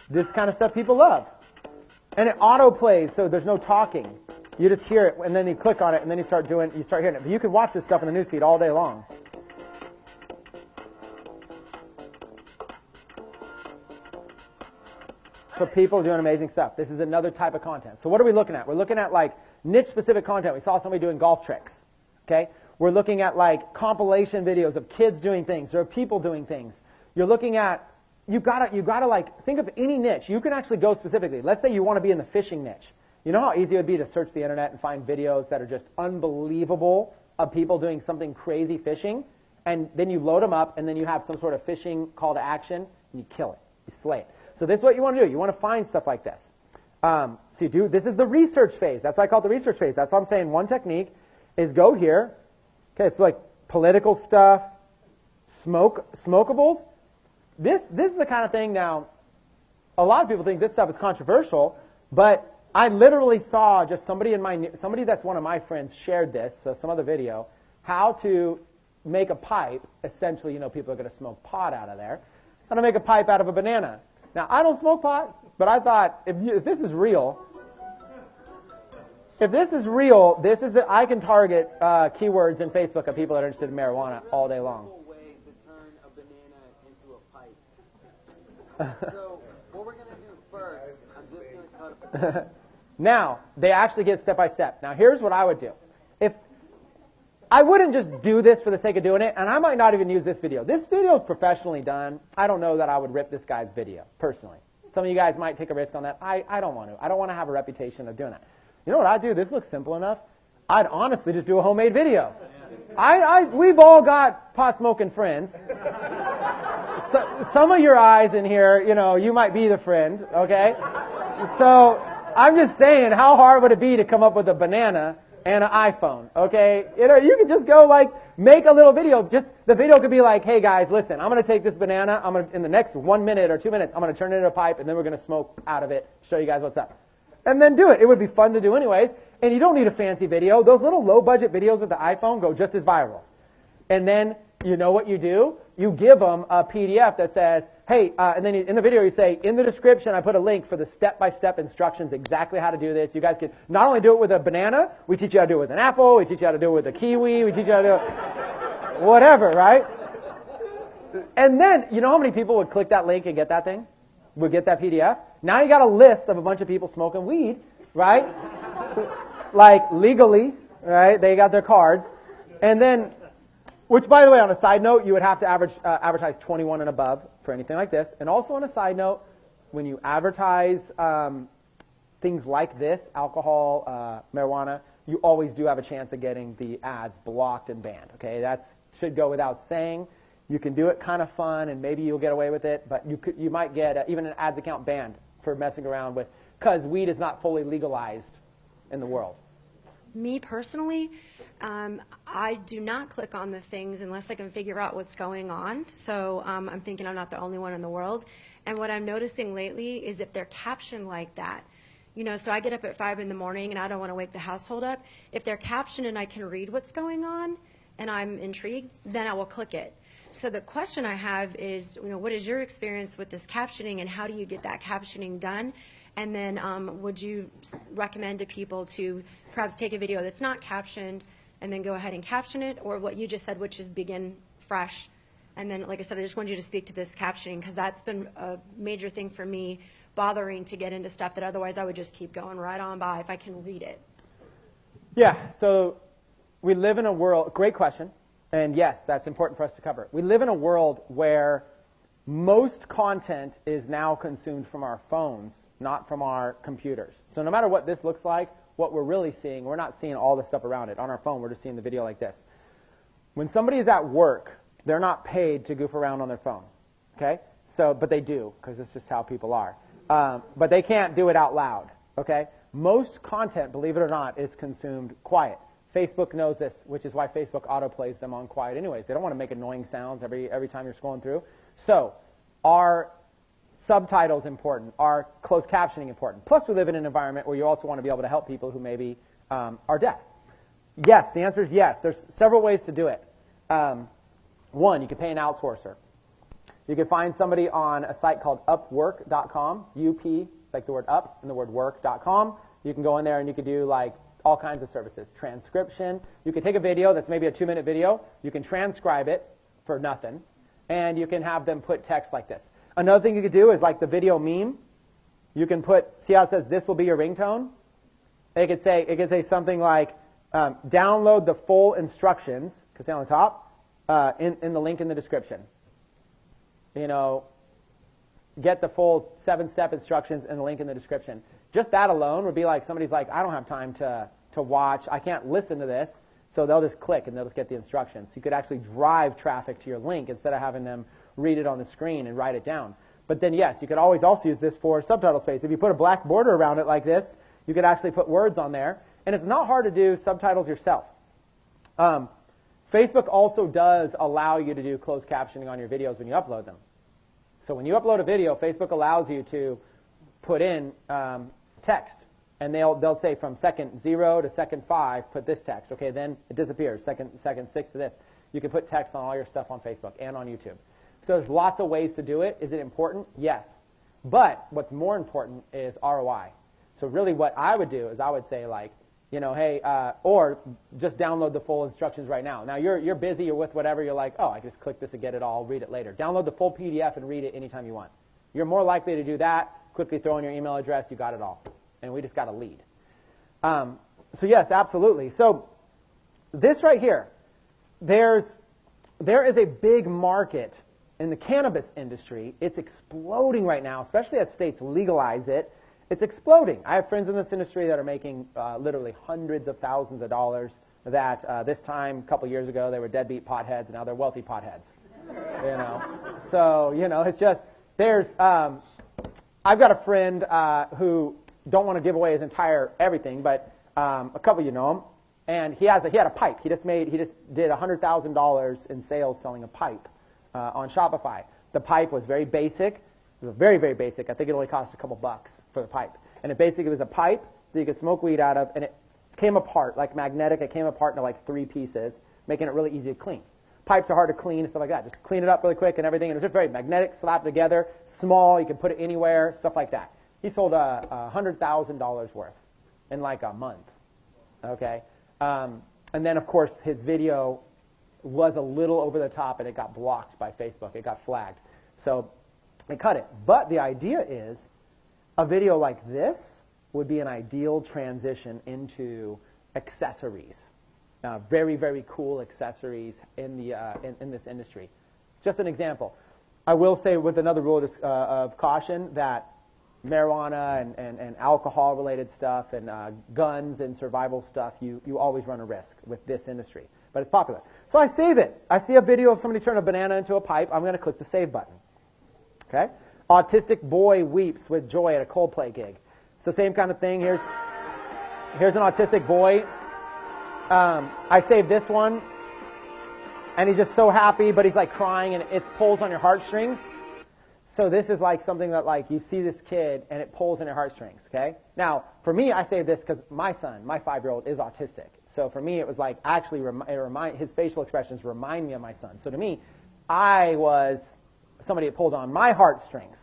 This kind of stuff people love. And it auto-plays, so there's no talking. You just hear it, and then you click on it, and then you start hearing it. But you can watch this stuff in the newsfeed all day long. So people are doing amazing stuff. This is another type of content. So what are we looking at? We're looking at like niche-specific content. We saw somebody doing golf tricks. Okay? We're looking at like compilation videos of kids doing things or people doing things. You're looking at you've got to like think of any niche. You can actually go specifically. Let's say you want to be in the fishing niche. You know how easy it would be to search the internet and find videos that are just unbelievable of people doing something crazy fishing, and then you load them up, and then you have some sort of fishing call to action, and you kill it. You slay it. So this is what you want to do. You want to find stuff like this. So you do. This is the research phase. That's why I call it the research phase. That's why I'm saying one technique is go here. Okay, so like political stuff, smokables. This is the kind of thing now, a lot of people think this stuff is controversial, but I literally saw just somebody that's one of my friends shared this, so some other video, how to make a pipe. Essentially, people are going to smoke pot out of there. How to make a pipe out of a banana. Now, I don't smoke pot, but I thought, if this is real, I can target keywords in Facebook of people that are interested in marijuana all day long.
Way to turn a banana into a pipe. So what we're going to do first, I'm just going to cut.
Now, they actually get step by step. Now, here's what I would do. If I wouldn't just do this for the sake of doing it, and I might not even use this video. This video is professionally done. I don't know that I would rip this guy's video, personally. Some of you guys might take a risk on that. I don't want to. I don't want to have a reputation of doing that. You know what I'd do? This looks simple enough. I'd honestly just do a homemade video. We've all got pot-smoking friends. So, some of your eyes in here, you might be the friend, okay? So I'm just saying, how hard would it be to come up with a banana and an iPhone, okay? You could just go make a little video. Just the video could be like, hey guys, listen, I'm going to take this banana, in the next 1 minute or 2 minutes, I'm going to turn it into a pipe, and then we're going to smoke out of it, show you guys what's up. And then do it. It would be fun to do anyways, and you don't need a fancy video. Those little low-budget videos with the iPhone go just as viral. And then, you know what you do? You give them a PDF that says, hey, and then in the video you say, in the description I put a link for the step-by-step instructions exactly how to do this. You guys can not only do it with a banana, we teach you how to do it with an apple, we teach you how to do it with a kiwi, we teach you how to do it, whatever, right? And then, you know how many people would click that link and get that thing? Would get that PDF? Now you got a list of a bunch of people smoking weed, right? Like legally, right? They got their cards. And then, which by the way, on a side note, you would have to advertise 21 and above for anything like this. And also on a side note, when you advertise things like this, alcohol, marijuana, you always do have a chance of getting the ads blocked and banned. Okay, that should go without saying. You can do it kind of fun, and maybe you'll get away with it, but you might get even an ads account banned for messing around with, because weed is not fully legalized in the world.
Me personally, I do not click on the things unless I can figure out what's going on. So I'm thinking I'm not the only one in the world. And what I'm noticing lately is if they're captioned like that, so I get up at 5 in the morning and I don't want to wake the household up. If they're captioned and I can read what's going on and I'm intrigued, then I will click it. So the question I have is, what is your experience with this captioning, and how do you get that captioning done? And then would you recommend to people to perhaps take a video that's not captioned and then go ahead and caption it, or what you just said, which is begin fresh? And then, like I said, I just wanted you to speak to this captioning, because that's been a major thing for me, bothering to get into stuff that otherwise I would just keep going right on by if I can read it.
Yeah, so we live in a world, great question, and yes, that's important for us to cover. We live in a world where most content is now consumed from our phones, not from our computers. So no matter what this looks like, what we're really seeing, we're not seeing all the stuff around it. On our phone, we're just seeing the video like this. When somebody is at work, they're not paid to goof around on their phone, okay? So, but they do, because it's just how people are. But they can't do it out loud, okay? Most content, believe it or not, is consumed quiet. Facebook knows this, which is why Facebook autoplays them on quiet anyways. They don't want to make annoying sounds every time you're scrolling through. So, are subtitles important? Are closed captioning important? Plus, we live in an environment where you also want to be able to help people who maybe are deaf. Yes, the answer is yes. There's several ways to do it. One, you can pay an outsourcer. You can find somebody on a site called upwork.com, UP, like the word up and the word work.com. You can go in there and you can do like all kinds of services. Transcription. You can take a video that's maybe a 2-minute video. You can transcribe it for nothing. And you can have them put text like this. Another thing you could do is like the video meme. You can put, see how it says, this will be your ringtone? It could say something like, download the full instructions, because they're on the top, in the link in the description. You know, get the full 7-step instructions in the link in the description. Just that alone would be like somebody's like, I don't have time to watch, I can't listen to this, so they'll just click and they'll just get the instructions. So you could actually drive traffic to your link instead of having them read it on the screen and write it down. But then yes, you could always also use this for subtitle space. If you put a black border around it like this, you could actually put words on there. And it's not hard to do subtitles yourself. Facebook also does allow you to do closed captioning on your videos when you upload them. So when you upload a video, Facebook allows you to put in text. And they'll say from second 0 to second 5, put this text. Okay, then it disappears. Second 6 to this. You can put text on all your stuff on Facebook and on YouTube. So there's lots of ways to do it. Is it important? Yes. But what's more important is ROI. So really what I would do is I would say like, you know, hey, or just download the full instructions right now. Now you're busy, you're with whatever, you're like, oh, I can just click this and get it all, read it later. Download the full PDF and read it anytime you want. You're more likely to do that, quickly throw in your email address, you got it all. And we just got a lead. So yes, absolutely. So this right here, there is a big market in the cannabis industry. It's exploding right now, especially as states legalize it. It's exploding. I have friends in this industry that are making literally hundreds of thousands of dollars that this time, a couple years ago, they were deadbeat potheads, and now they're wealthy potheads. You know? So, you know, it's just, there's, I've got a friend who, don't want to give away his entire everything, but a couple of you know him, and he had a pipe. He just did $100,000 in sales selling a pipe on Shopify. The pipe was very basic. It was very, very basic. I think it only cost a couple bucks for the pipe. And it basically was a pipe that you could smoke weed out of, and it came apart, like magnetic. It came apart into like 3 pieces, making it really easy to clean. Pipes are hard to clean and stuff like that. Just clean it up really quick and everything. And it was just very magnetic, slapped together, small. You can put it anywhere, stuff like that. He sold $100,000 worth in like a month. Okay, and then of course his video was a little over the top, and it got blocked by Facebook. It got flagged, so they cut it. But the idea is, a video like this would be an ideal transition into accessories. Very, very cool accessories in the in this industry. Just an example. I will say with another rule of caution that marijuana and alcohol-related stuff and guns and survival stuff, you always run a risk with this industry. But it's popular. So I save it. I see a video of somebody turn a banana into a pipe. I'm going to click the save button. Okay? Autistic boy weeps with joy at a Coldplay gig. It's the same kind of thing. Here's an autistic boy. I saved this one. And he's just so happy, but he's like crying, and it pulls on your heartstrings. So this is like something that like you see this kid and it pulls in your heartstrings, okay? Now, for me, I say this because my son, my 5-year-old, is autistic. So for me, it was like actually his facial expressions remind me of my son. So to me, I was somebody that pulled on my heartstrings.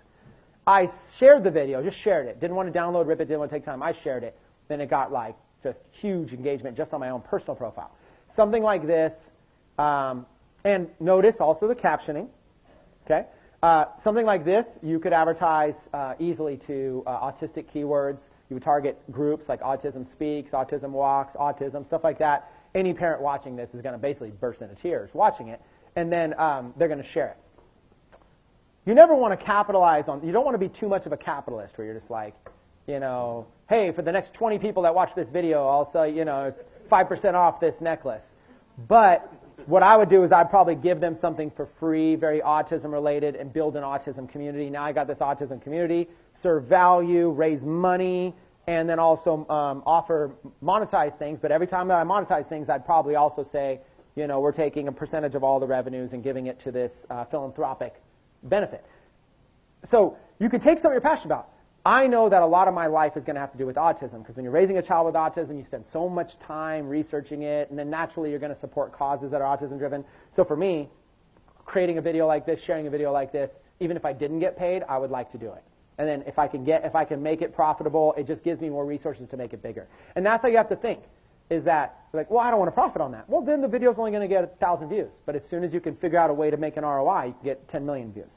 I shared the video, just shared it. Didn't want to download, rip it, didn't want to take time. I shared it. Then it got like just huge engagement just on my own personal profile. Something like this, and notice also the captioning, okay? Something like this, you could advertise easily to autistic keywords. You would target groups like Autism Speaks, Autism Walks, Autism, stuff like that. Any parent watching this is going to basically burst into tears watching it, and then they're going to share it. You never want to capitalize on, you don't want to be too much of a capitalist where you're just like, you know, hey, for the next 20 people that watch this video, I'll sell, you know, it's 5% off this necklace. But what I would do is I'd probably give them something for free, very autism related, and build an autism community. Now I got this autism community, serve value, raise money, and then also offer monetize things. But every time that I monetize things, I'd probably also say, you know, we're taking a percentage of all the revenues and giving it to this philanthropic benefit. So you could take something you're passionate about. I know that a lot of my life is going to have to do with autism, because when you're raising a child with autism, you spend so much time researching it, and then naturally you're going to support causes that are autism-driven. So for me, creating a video like this, sharing a video like this, even if I didn't get paid, I would like to do it. And then if I can make it profitable, it just gives me more resources to make it bigger. And that's how you have to think, is that, like, well, I don't want to profit on that. Well, then the video's only going to get 1,000 views. But as soon as you can figure out a way to make an ROI, you can get 10 million views.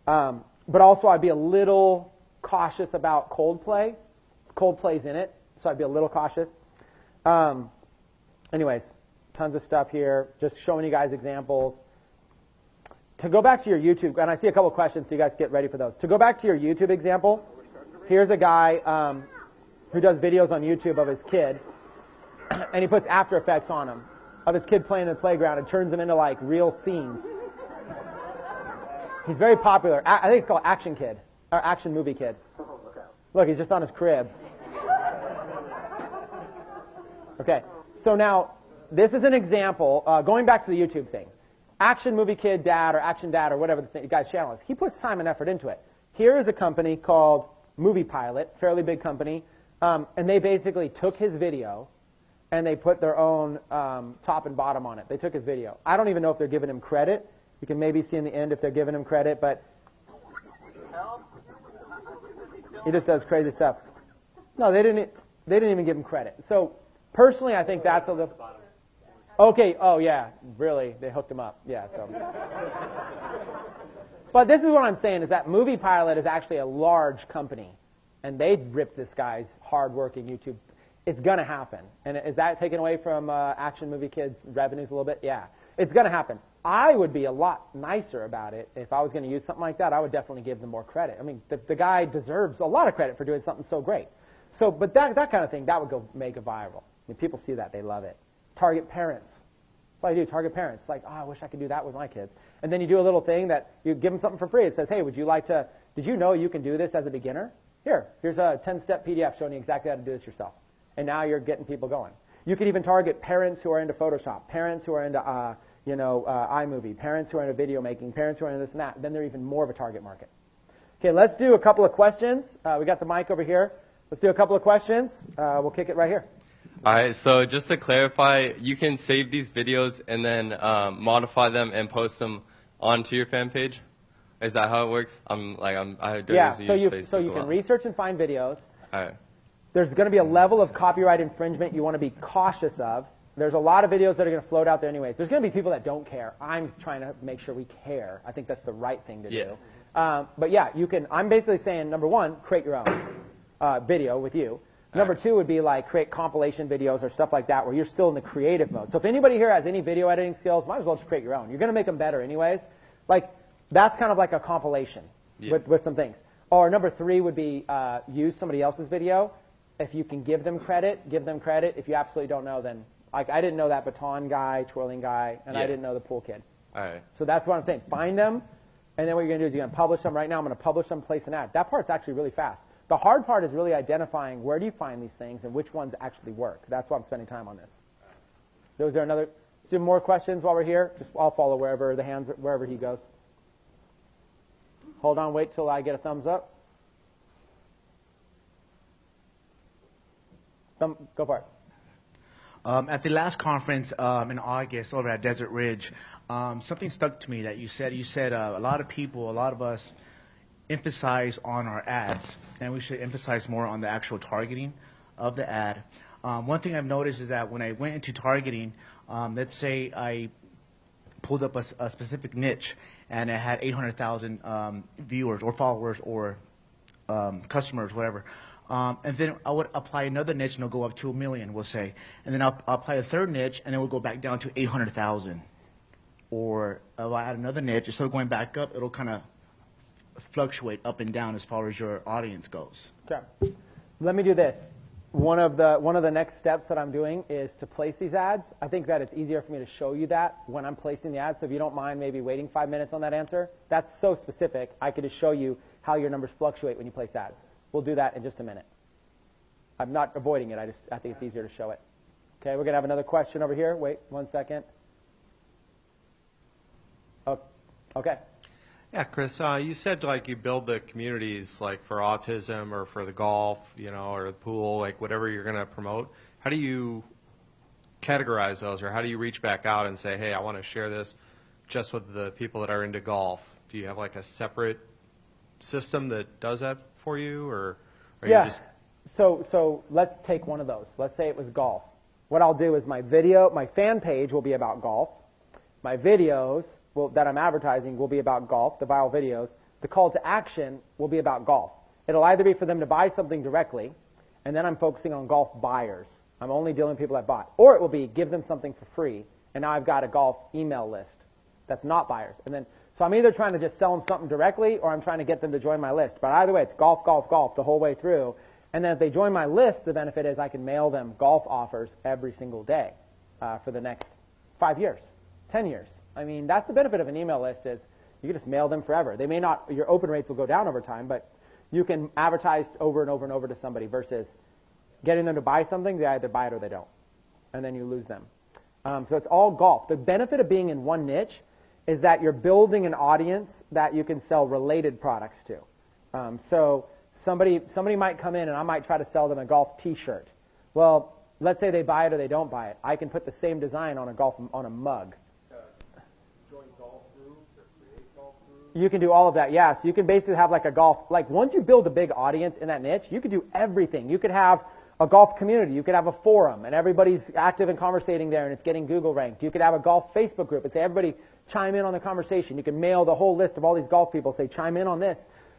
But also, I'd be a little cautious about Coldplay. Coldplay's in it, so I'd be a little cautious. Anyways, tons of stuff here, just showing you guys examples. To go back to your YouTube, and I see a couple questions, so you guys get ready for those. To go back to your YouTube example, here's a guy who does videos on YouTube of his kid, and he puts After Effects on them, of his kid playing in the playground, and turns them into, like, real scenes. He's very popular. I think it's called Action Kid. Or Action Movie Kid. Look, he's just on his crib. Okay, so now, this is an example, going back to the YouTube thing. Action Movie Kid Dad or Action Dad or whatever the guy's channel is. He puts time and effort into it. Here is a company called Movie Pilot, fairly big company, and they basically took his video and they put their own top and bottom on it. They took his video. I don't even know if they're giving him credit. You can maybe see in the end if they're giving him credit, but he just does crazy stuff. No, they didn't even give him credit. So personally, I think that's a little. Okay. Oh yeah, really? They hooked him up. Yeah. So. But this is what I'm saying: is that Movie Pilot is actually a large company, and they ripped this guy's hard-working YouTube. It's gonna happen. And is that taken away from Action Movie Kids' revenues a little bit? Yeah, it's gonna happen. I would be a lot nicer about it if I was going to use something like that. I would definitely give them more credit. I mean, the guy deserves a lot of credit for doing something so great. So, but that kind of thing, that would go make it viral. I mean, people see that, they love it. Target parents. That's what I do, target parents. Like, oh, I wish I could do that with my kids. And then you do a little thing that you give them something for free. It says, hey, would you like to, did you know you can do this as a beginner? Here's a 10-step PDF showing you exactly how to do this yourself. And now you're getting people going. You could even target parents who are into Photoshop, parents who are into iMovie, parents who are into video making, parents who are into this and that. Then they're even more of a target market. Okay, let's do a couple of questions. We got the mic over here. Let's do a couple of questions. We'll kick it right here.
All right, so just to clarify, you can save these videos and then modify them and post them onto your fan page? Is that how it works?
Yeah, so you can research and find videos.
All right.
There's going to be a level of copyright infringement you want to be cautious of. There's a lot of videos that are going to float out there anyways. There's going to be people that don't care. I'm trying to make sure we care. I think that's the right thing to do. But yeah, you can. I'm basically saying, number one, create your own video with you. Number two would be like create compilation videos or stuff like that where you're still in the creative mode. So if anybody here has any video editing skills, might as well just create your own. You're going to make them better anyways. Like, that's kind of like a compilation with some things. Or number three would be use somebody else's video. If you can give them credit, give them credit. If you absolutely don't know, then like I didn't know that baton guy, twirling guy, and I didn't know the pool kid.
All right.
So that's what I'm saying. Find them, and then what you're going to do is you're going to publish them. Right now I'm going to publish them, place an ad. That part's actually really fast. The hard part is really identifying where do you find these things and which ones actually work. That's why I'm spending time on this. So is there another? Some more questions while we're here? Just I'll follow wherever he goes. Hold on, wait till I get a thumbs up. Go for it.
At the last conference in August over at Desert Ridge, something stuck to me that you said. You said a lot of people, a lot of us emphasize on our ads, and we should emphasize more on the actual targeting of the ad. One thing I've noticed is that when I went into targeting, let's say I pulled up a specific niche and it had 800,000 viewers or followers or customers, whatever. And then I would apply another niche and it'll go up to 1 million, we'll say. And then I'll apply a third niche and it will go back down to 800,000. Or I'll add another niche, instead of going back up, it'll kind of fluctuate up and down as far as your audience goes.
Okay. Let me do this. One of the next steps that I'm doing is to place these ads. I think that it's easier for me to show you that when I'm placing the ads. So if you don't mind maybe waiting 5 minutes on that answer, that's so specific. I could just show you how your numbers fluctuate when you place ads. We'll do that in just a minute. I'm not avoiding it. I think it's easier to show it. Okay, we're going to have another question over here. Wait 1 second. Oh, okay.
Yeah, Chris, you said like you build the communities like for autism or for the golf, or the pool, like whatever you're going to promote. How do you categorize those, or how do you reach back out and say, hey, I want to share this just with the people that are into golf? Do you have like a separate system that does that for you, or are you just...
So let's take one of those. Let's say it was golf. What I'll do is my fan page will be about golf. My videos that I'm advertising will be about golf, the viral videos. The call to action will be about golf. It'll either be for them to buy something directly, and then I'm focusing on golf buyers. I'm only dealing with people that bought. Or it will be give them something for free, and now I've got a golf email list that's not buyers. And then, so I'm either trying to just sell them something directly, or I'm trying to get them to join my list. But either way, it's golf, golf, golf the whole way through. And then if they join my list, the benefit is I can mail them golf offers every single day for the next 5 years, 10 years. I mean, that's the benefit of an email list is you can just mail them forever. They may not, your open rates will go down over time, but you can advertise over and over and over to somebody versus getting them to buy something. They either buy it or they don't, and then you lose them. So it's all golf. The benefit of being in one niche is that you're building an audience that you can sell related products to. So somebody might come in and I might try to sell them a golf T-shirt. Well, let's say they buy it or they don't buy it. I can put the same design on a mug. You can do all of that, yeah. So you can basically have like a golf, like once you build a big audience in that niche, you can do everything. You could have a golf community. You could have a forum, and everybody's active and conversating there, and it's getting Google ranked. You could have a golf Facebook group and say everybody chime in on the conversation. You can mail the whole list of all these golf people, say chime in on this.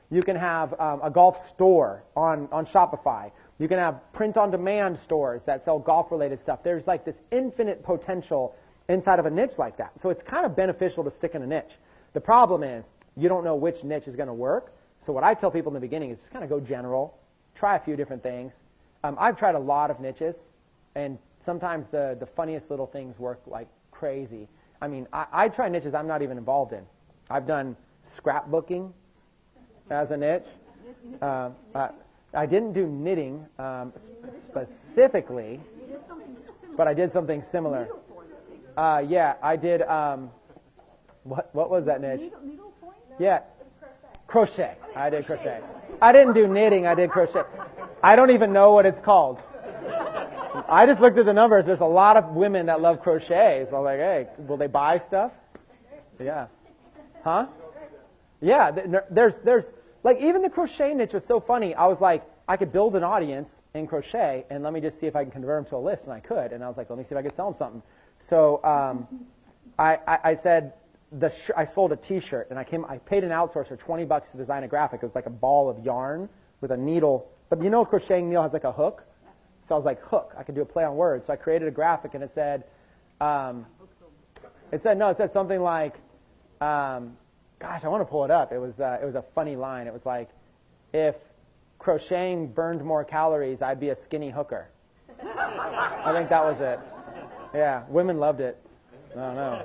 You can have a golf store on Shopify. You can have print-on-demand stores that sell golf-related stuff. There's like this infinite potential inside of a niche like that. So it's kind of beneficial to stick in a niche. The problem is, you don't know which niche is going to work. So what I tell people in the beginning is just kind of go general, try a few different things. I've tried a lot of niches, and sometimes the funniest little things work like crazy. I mean, I try niches I'm not even involved in. I've done scrapbooking as a niche. I didn't do knitting specifically, but I did something similar. Yeah, I did. What was that niche? Yeah, crochet. I did crochet. I didn't do knitting. I did crochet. I don't even know what it's called. I just looked at the numbers. There's a lot of women that love crochet. So I was like, hey, will they buy stuff? Yeah. Huh? Yeah. There's like even the crochet niche was so funny. I was like, I could build an audience in crochet, and let me just see if I can convert them to a list, and I could. And I was like, let me see if I could sell them something. So I said. I sold a T-shirt, and I paid an outsourcer $20 to design a graphic. It was like a ball of yarn with a needle. But you know a crocheting needle has like a hook? So I was like, hook. I could do a play on words. So I created a graphic, and it said something like, gosh, I want to pull it up. It was a funny line. It was like, if crocheting burned more calories, I'd be a skinny hooker. I think that was it. Yeah, women loved it. I don't know.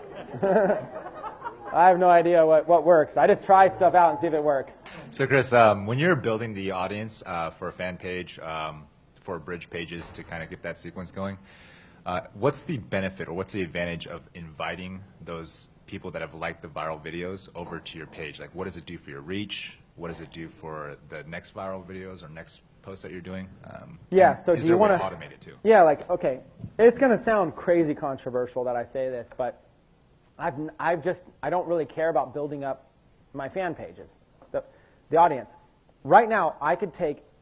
I have no idea what works. I just try stuff out and see if it works.
So Chris, when you're building the audience for a fan page, for bridge pages to kind of get that sequence going, what's the benefit or what's the advantage of inviting those people that have liked the viral videos over to your page? Like, what does it do for your reach? What does it do for the next viral videos or next post that you're doing?
Yeah, so
do
you want
to automate it too?
Yeah, like, okay, it's going to sound crazy controversial that I say this, but I don't really care about building up my fan pages, the audience. Right now,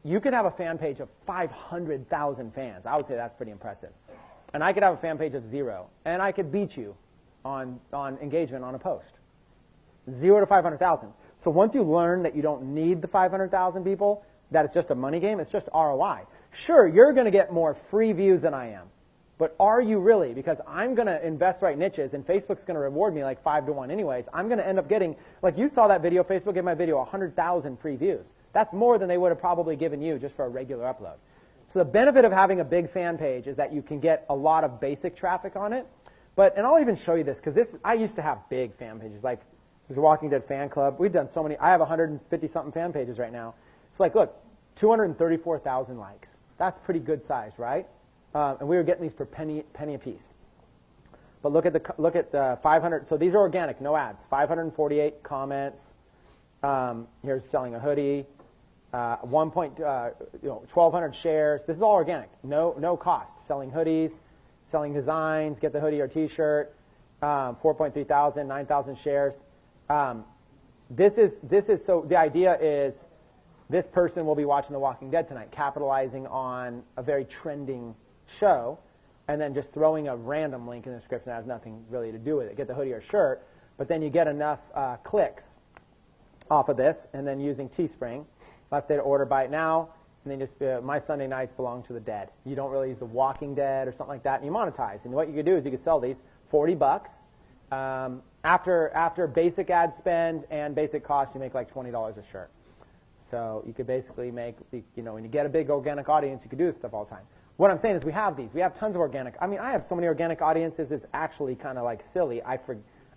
you could have a fan page of 500,000 fans. I would say that's pretty impressive. And I could have a fan page of 0, and I could beat you on engagement on a post. 0 to 500,000. So once you learn that you don't need the 500,000 people, that it's just a money game, it's just ROI. Sure, you're going to get more free views than I am. But are you really? Because I'm going to invest right niches, and Facebook's going to reward me like 5 to 1 anyways. I'm going to end up getting, like you saw that video, Facebook gave my video 100,000 free views. That's more than they would have probably given you just for a regular upload. So the benefit of having a big fan page is that you can get a lot of basic traffic on it. And I'll even show you this, because I used to have big fan pages. Like, there's a Walking Dead fan club. We've done so many. I have 150-something fan pages right now. It's like, look, 234,000 likes. That's pretty good size, right? And we were getting these for penny a piece. But look at the 500. So these are organic, no ads. 548 comments. Here's selling a hoodie. 1,200 shares. This is all organic. No cost. Selling hoodies, selling designs. Get the hoodie or T-shirt. 4.3 thousand, 9,000 shares. This is so. The idea is this person will be watching The Walking Dead tonight, capitalizing on a very trending show, and then just throwing a random link in the description that has nothing really to do with it. Get the hoodie or shirt, but then you get enough clicks off of this, and then using Teespring. Let's say to order buy it now, and then just my Sunday nights belong to the dead. You don't really use The Walking Dead or something like that, and you monetize. And what you could do is you could sell these $40. After basic ad spend and basic cost, you make like $20 a shirt. So you could basically make, when you get a big organic audience, you could do this stuff all the time. What I'm saying is we have these. We have tons of organic. I mean, I have so many organic audiences, it's actually kind of like silly. I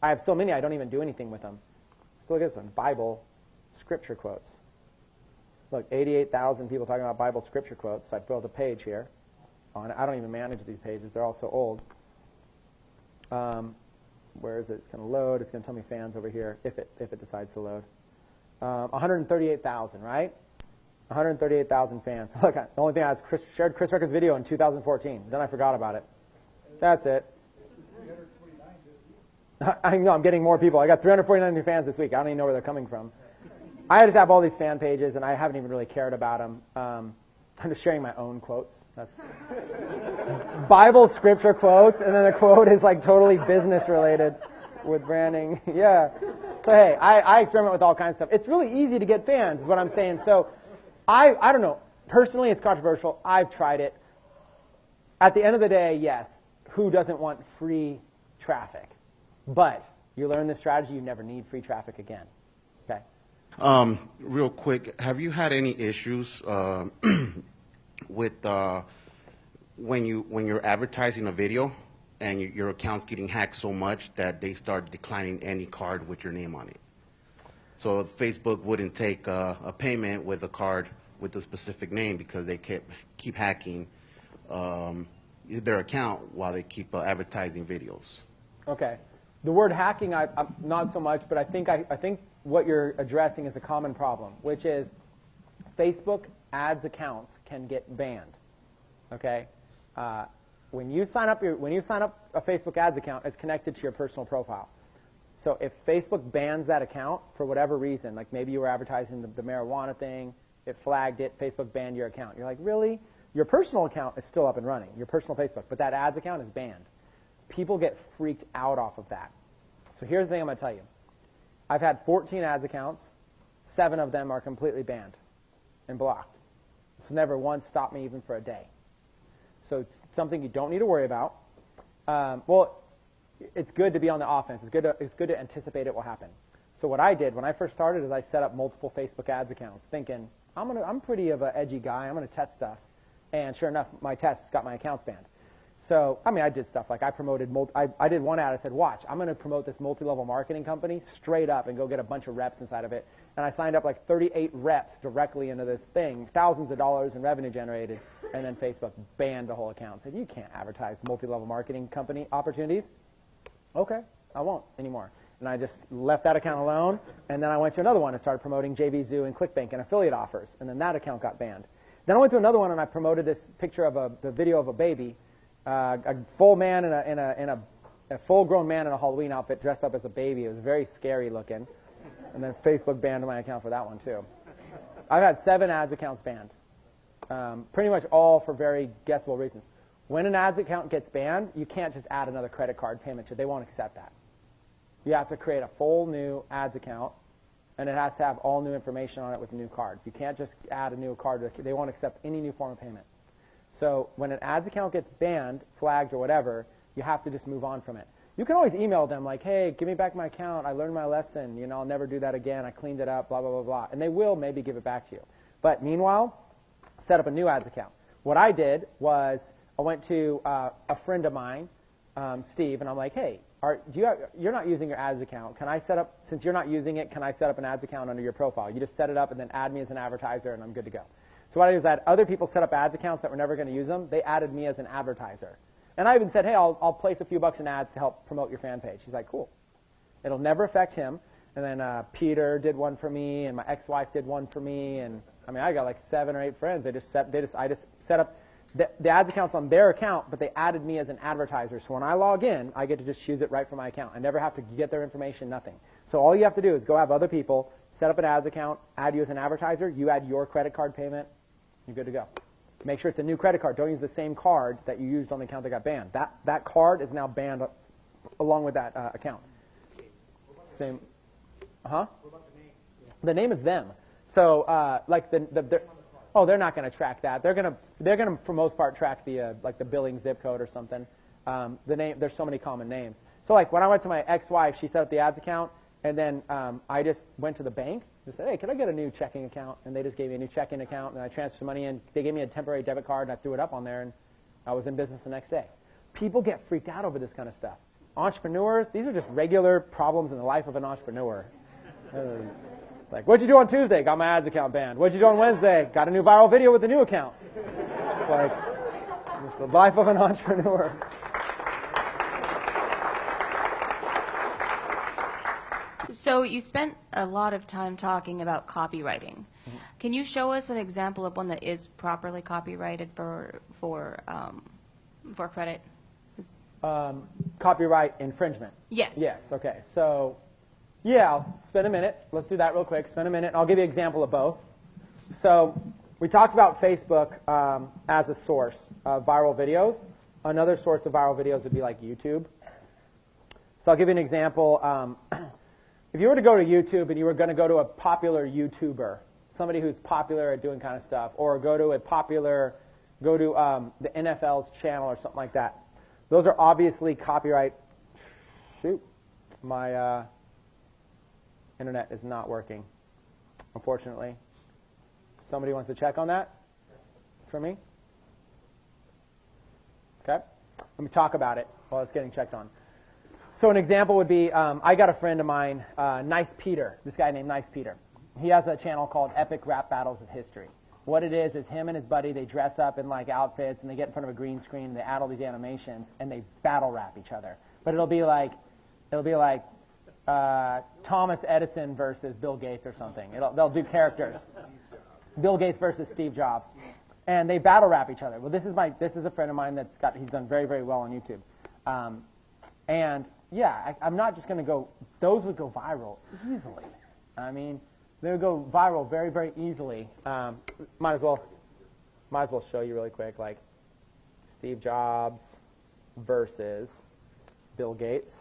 have so many, I don't even do anything with them. Look at this one, Bible scripture quotes. Look, 88,000 people talking about Bible scripture quotes. I built a page here on it. I don't even manage these pages. They're all so old. Where is it? It's going to load. It's going to tell me fans over here if it decides to load. 138,000, right? 138,000 fans. Look, the only thing I shared Chris Recker's video in 2014. Then I forgot about it. That's it. I know, I'm getting more people. I got 349 new fans this week. I don't even know where they're coming from. I just have all these fan pages, and I haven't even really cared about them. I'm just sharing my own quotes. That's Bible scripture quotes, and then the quote is like totally business related with branding. Yeah. So hey, I experiment with all kinds of stuff. It's really easy to get fans, is what I'm saying. So I don't know. Personally, it's controversial. I've tried it. At the end of the day, yes, who doesn't want free traffic? But you learn this strategy, you never need free traffic again. Okay.
Real quick, have you had any issues with when you're advertising a video and your account's getting hacked so much that they start declining any card with your name on it? So Facebook wouldn't take a payment with a card with a specific name because they keep hacking their account while they keep advertising videos. Okay.
The word hacking, I'm not so much, but I think what you're addressing is a common problem, which is Facebook ads accounts can get banned. Okay, when you sign up a Facebook ads account, it's connected to your personal profile. So if Facebook bans that account for whatever reason, like maybe you were advertising the marijuana thing, it flagged it, Facebook banned your account. You're like, really? Your personal account is still up and running, your personal Facebook, but that ads account is banned. People get freaked out off of that. So here's the thing I'm going to tell you. I've had 14 ads accounts. 7 of them are completely banned and blocked. It's never once stopped me even for a day. So it's something you don't need to worry about. Well, it's good to be on the offense. It's good to anticipate it will happen. So what I did when I first started is I set up multiple Facebook ads accounts, thinking I'm pretty of an edgy guy. I'm going to test stuff, and sure enough, my tests got my accounts banned. So I mean, I did stuff like I promoted. I did one ad. I said, "Watch, I'm going to promote this multi-level marketing company straight up and go get a bunch of reps inside of it." And I signed up like 38 reps directly into this thing, thousands of dollars in revenue generated. And then Facebook banned the whole account. Said, "You can't advertise multi-level marketing company opportunities." Okay, I won't anymore. And I just left that account alone. And then I went to another one and started promoting JVZoo and ClickBank and affiliate offers. And then that account got banned. Then I went to another one and I promoted this picture of the video of a baby. A full man in a full-grown man in a Halloween outfit dressed up as a baby. It was very scary looking. And then Facebook banned my account for that one too. I've had 7 ads accounts banned. Pretty much all for very guessable reasons. When an ads account gets banned, you can't just add another credit card payment to it. They won't accept that. You have to create a full new ads account, and it has to have all new information on it with a new card. You can't just add a new card. They won't accept any new form of payment. So when an ads account gets banned, flagged, or whatever, you have to just move on from it. You can always email them like, hey, give me back my account. I learned my lesson. You know, I'll never do that again. I cleaned it up, blah, blah, blah, blah. And they will maybe give it back to you. But meanwhile, set up a new ads account. What I did was I went to a friend of mine, Steve, and I'm like, hey, you're not using your ads account. Can I set up, since you're not using it, can I set up an ads account under your profile? You just set it up and then add me as an advertiser and I'm good to go. So what I did is I had other people set up ads accounts that were never going to use them. They added me as an advertiser. And I even said, hey, I'll place a few bucks in ads to help promote your fan page. He's like, cool. It'll never affect him. And then Peter did one for me, and my ex-wife did one for me. And I mean, I got like 7 or 8 friends. I just set up the ads accounts on their account, but they added me as an advertiser. So when I log in, I get to just choose it right from my account. I never have to get their information, nothing. So all you have to do is go have other people set up an ads account, add you as an advertiser. You add your credit card payment. You're good to go. Make sure it's a new credit card. Don't use the same card that you used on the account that got banned. That card is now banned along with that account. Same. Huh? The name is them. So like they're not going to track that. They're going to for most part track the like the billing zip code or something. The name, there's so many common names. So like when I went to my ex-wife, she set up the ads account, and then I just went to the bank and said, hey, can I get a new checking account? And they just gave me a new checking account, and I transferred money in. They gave me a temporary debit card, and I threw it up on there, and I was in business the next day. People get freaked out over this kind of stuff. Entrepreneurs, these are just regular problems in the life of an entrepreneur. Like, what'd you do on Tuesday? Got my ads account banned. What'd you do on Wednesday? Got a new viral video with a new account. It's like, it's the life of an entrepreneur.
So you spent a lot of time talking about copywriting. Mm-hmm. Can you show us an example of one that is properly copyrighted for credit?
Copyright infringement.
Yes.
Yes. Okay. So, yeah, I'll spend a minute. Let's do that real quick. Spend a minute, and I'll give you an example of both. So we talked about Facebook as a source of viral videos. Another source of viral videos would be like YouTube. So I'll give you an example. If you were to go to YouTube and you were going to go to a popular YouTuber, somebody who's popular at doing kind of stuff, or go to the NFL's channel or something like that, those are obviously copyright. Shoot, my internet is not working, unfortunately. Somebody wants to check on that for me? Okay, let me talk about it while it's getting checked on. So an example would be, I got a friend of mine, Nice Peter, this guy named Nice Peter. He has a channel called Epic Rap Battles of History. What it is him and his buddy, they dress up in like outfits and they get in front of a green screen and they add all these animations and they battle rap each other. But it'll be like Thomas Edison versus Bill Gates or something. They'll do characters. Bill Gates versus Steve Jobs. And they battle rap each other. Well, this is a friend of mine he's done very, very well on YouTube. And yeah, I'm not just going to go, those would go viral easily. I mean, they would go viral very, very easily. Might as well show you really quick, like Steve Jobs versus Bill Gates.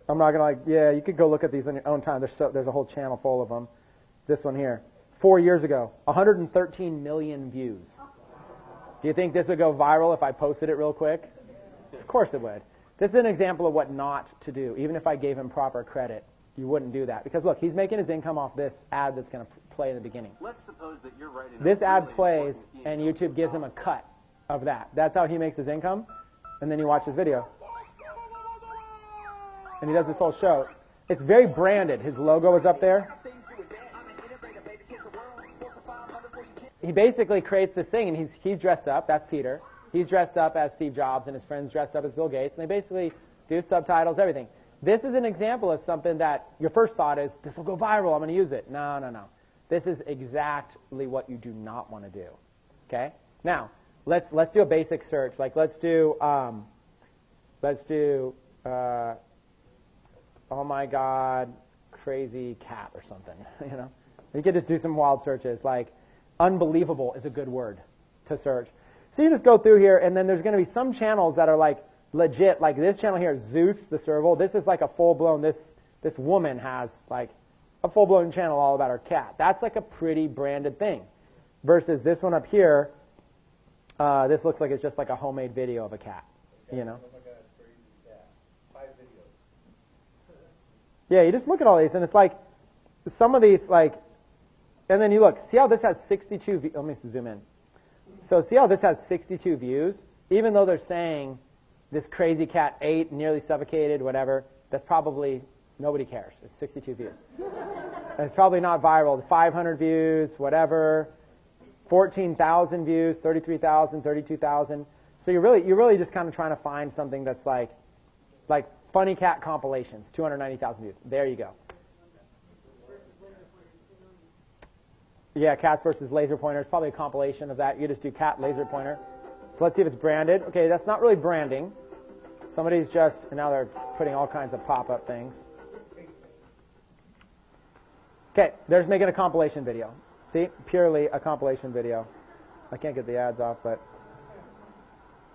I'm not going to you could go look at these on your own time. There's a whole channel full of them. This one here, 4 years ago, 113 million views. Do you think this would go viral if I posted it real quick? Of course it would. This is an example of what not to do. Even if I gave him proper credit, you wouldn't do that. Because look, he's making his income off this ad that's going to play in the beginning.
Let's suppose that you're writing
this ad plays, and YouTube gives him a cut of that. That's how he makes his income. And then you watch his video. And he does this whole show. It's very branded. His logo is up there. He basically creates this thing, and he's dressed up. That's Peter. He's dressed up as Steve Jobs, and his friend's dressed up as Bill Gates, and they basically do subtitles, everything. This is an example of something that your first thought is, this will go viral, I'm going to use it. No, no, no. This is exactly what you do not want to do. Okay? Now, let's do a basic search. Like, let's do, oh my God, crazy cat or something. You know, you could just do some wild searches. Like, unbelievable is a good word to search. So you just go through here, and then there's going to be some channels that are like legit. Like this channel here, Zeus the Serval. This is like a full-blown. This woman has like a full-blown channel all about her cat. That's like a pretty branded thing. Versus this one up here, this looks like it's just like a homemade video of a cat. You know. Yeah, you just look at all these, and it's like some of these, like, and then you look, see how this has 62 views? Let me zoom in. So see how this has 62 views? Even though they're saying this crazy cat ate, nearly suffocated, whatever, that's probably, nobody cares. It's 62 views. And it's probably not viral. 500 views, whatever, 14,000 views, 33,000, 32,000. So you're really just kind of trying to find something that's like funny cat compilations, 290,000 views. There you go. Yeah, cats versus laser pointers. Probably a compilation of that. You just do cat laser pointer. So let's see if it's branded. Okay, that's not really branding. Somebody's just, and now they're putting all kinds of pop-up things. Okay, they're just making a compilation video. See, purely a compilation video. I can't get the ads off, but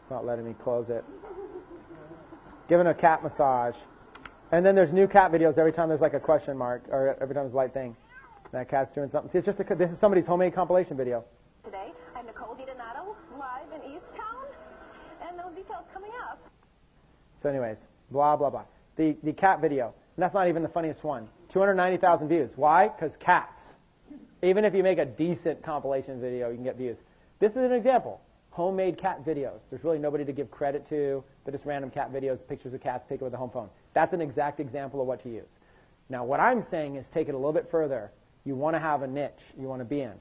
it's not letting me close it. Giving a cat massage. And then there's new cat videos every time there's like a question mark, or every time there's a light thing. That cat's doing something. See, it's just this is somebody's homemade compilation video.
Today, I'm Nicole DiDonato, live in Easttown, and those details coming up.
So anyways, blah, blah, blah. The cat video, and that's not even the funniest one. 290,000 views. Why? Because cats. Even if you make a decent compilation video, you can get views. This is an example. Homemade cat videos. There's really nobody to give credit to. They're just random cat videos, pictures of cats taken with a home phone. That's an exact example of what to use. Now, what I'm saying is take it a little bit further. You want to have a niche you want to be in.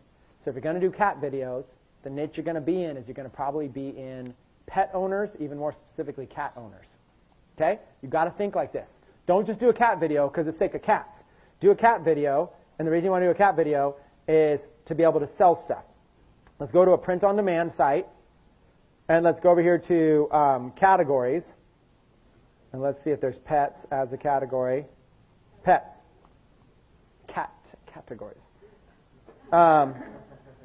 So if you're going to do cat videos, the niche you're going to be in is you're going to probably be in pet owners, even more specifically cat owners. Okay? You've got to think like this. Don't just do a cat video because it's sake of cats. Do a cat video, and the reason you want to do a cat video is to be able to sell stuff. Let's go to a print-on-demand site, and let's go over here to categories, and let's see if there's pets as a category. Pets. Cat categories.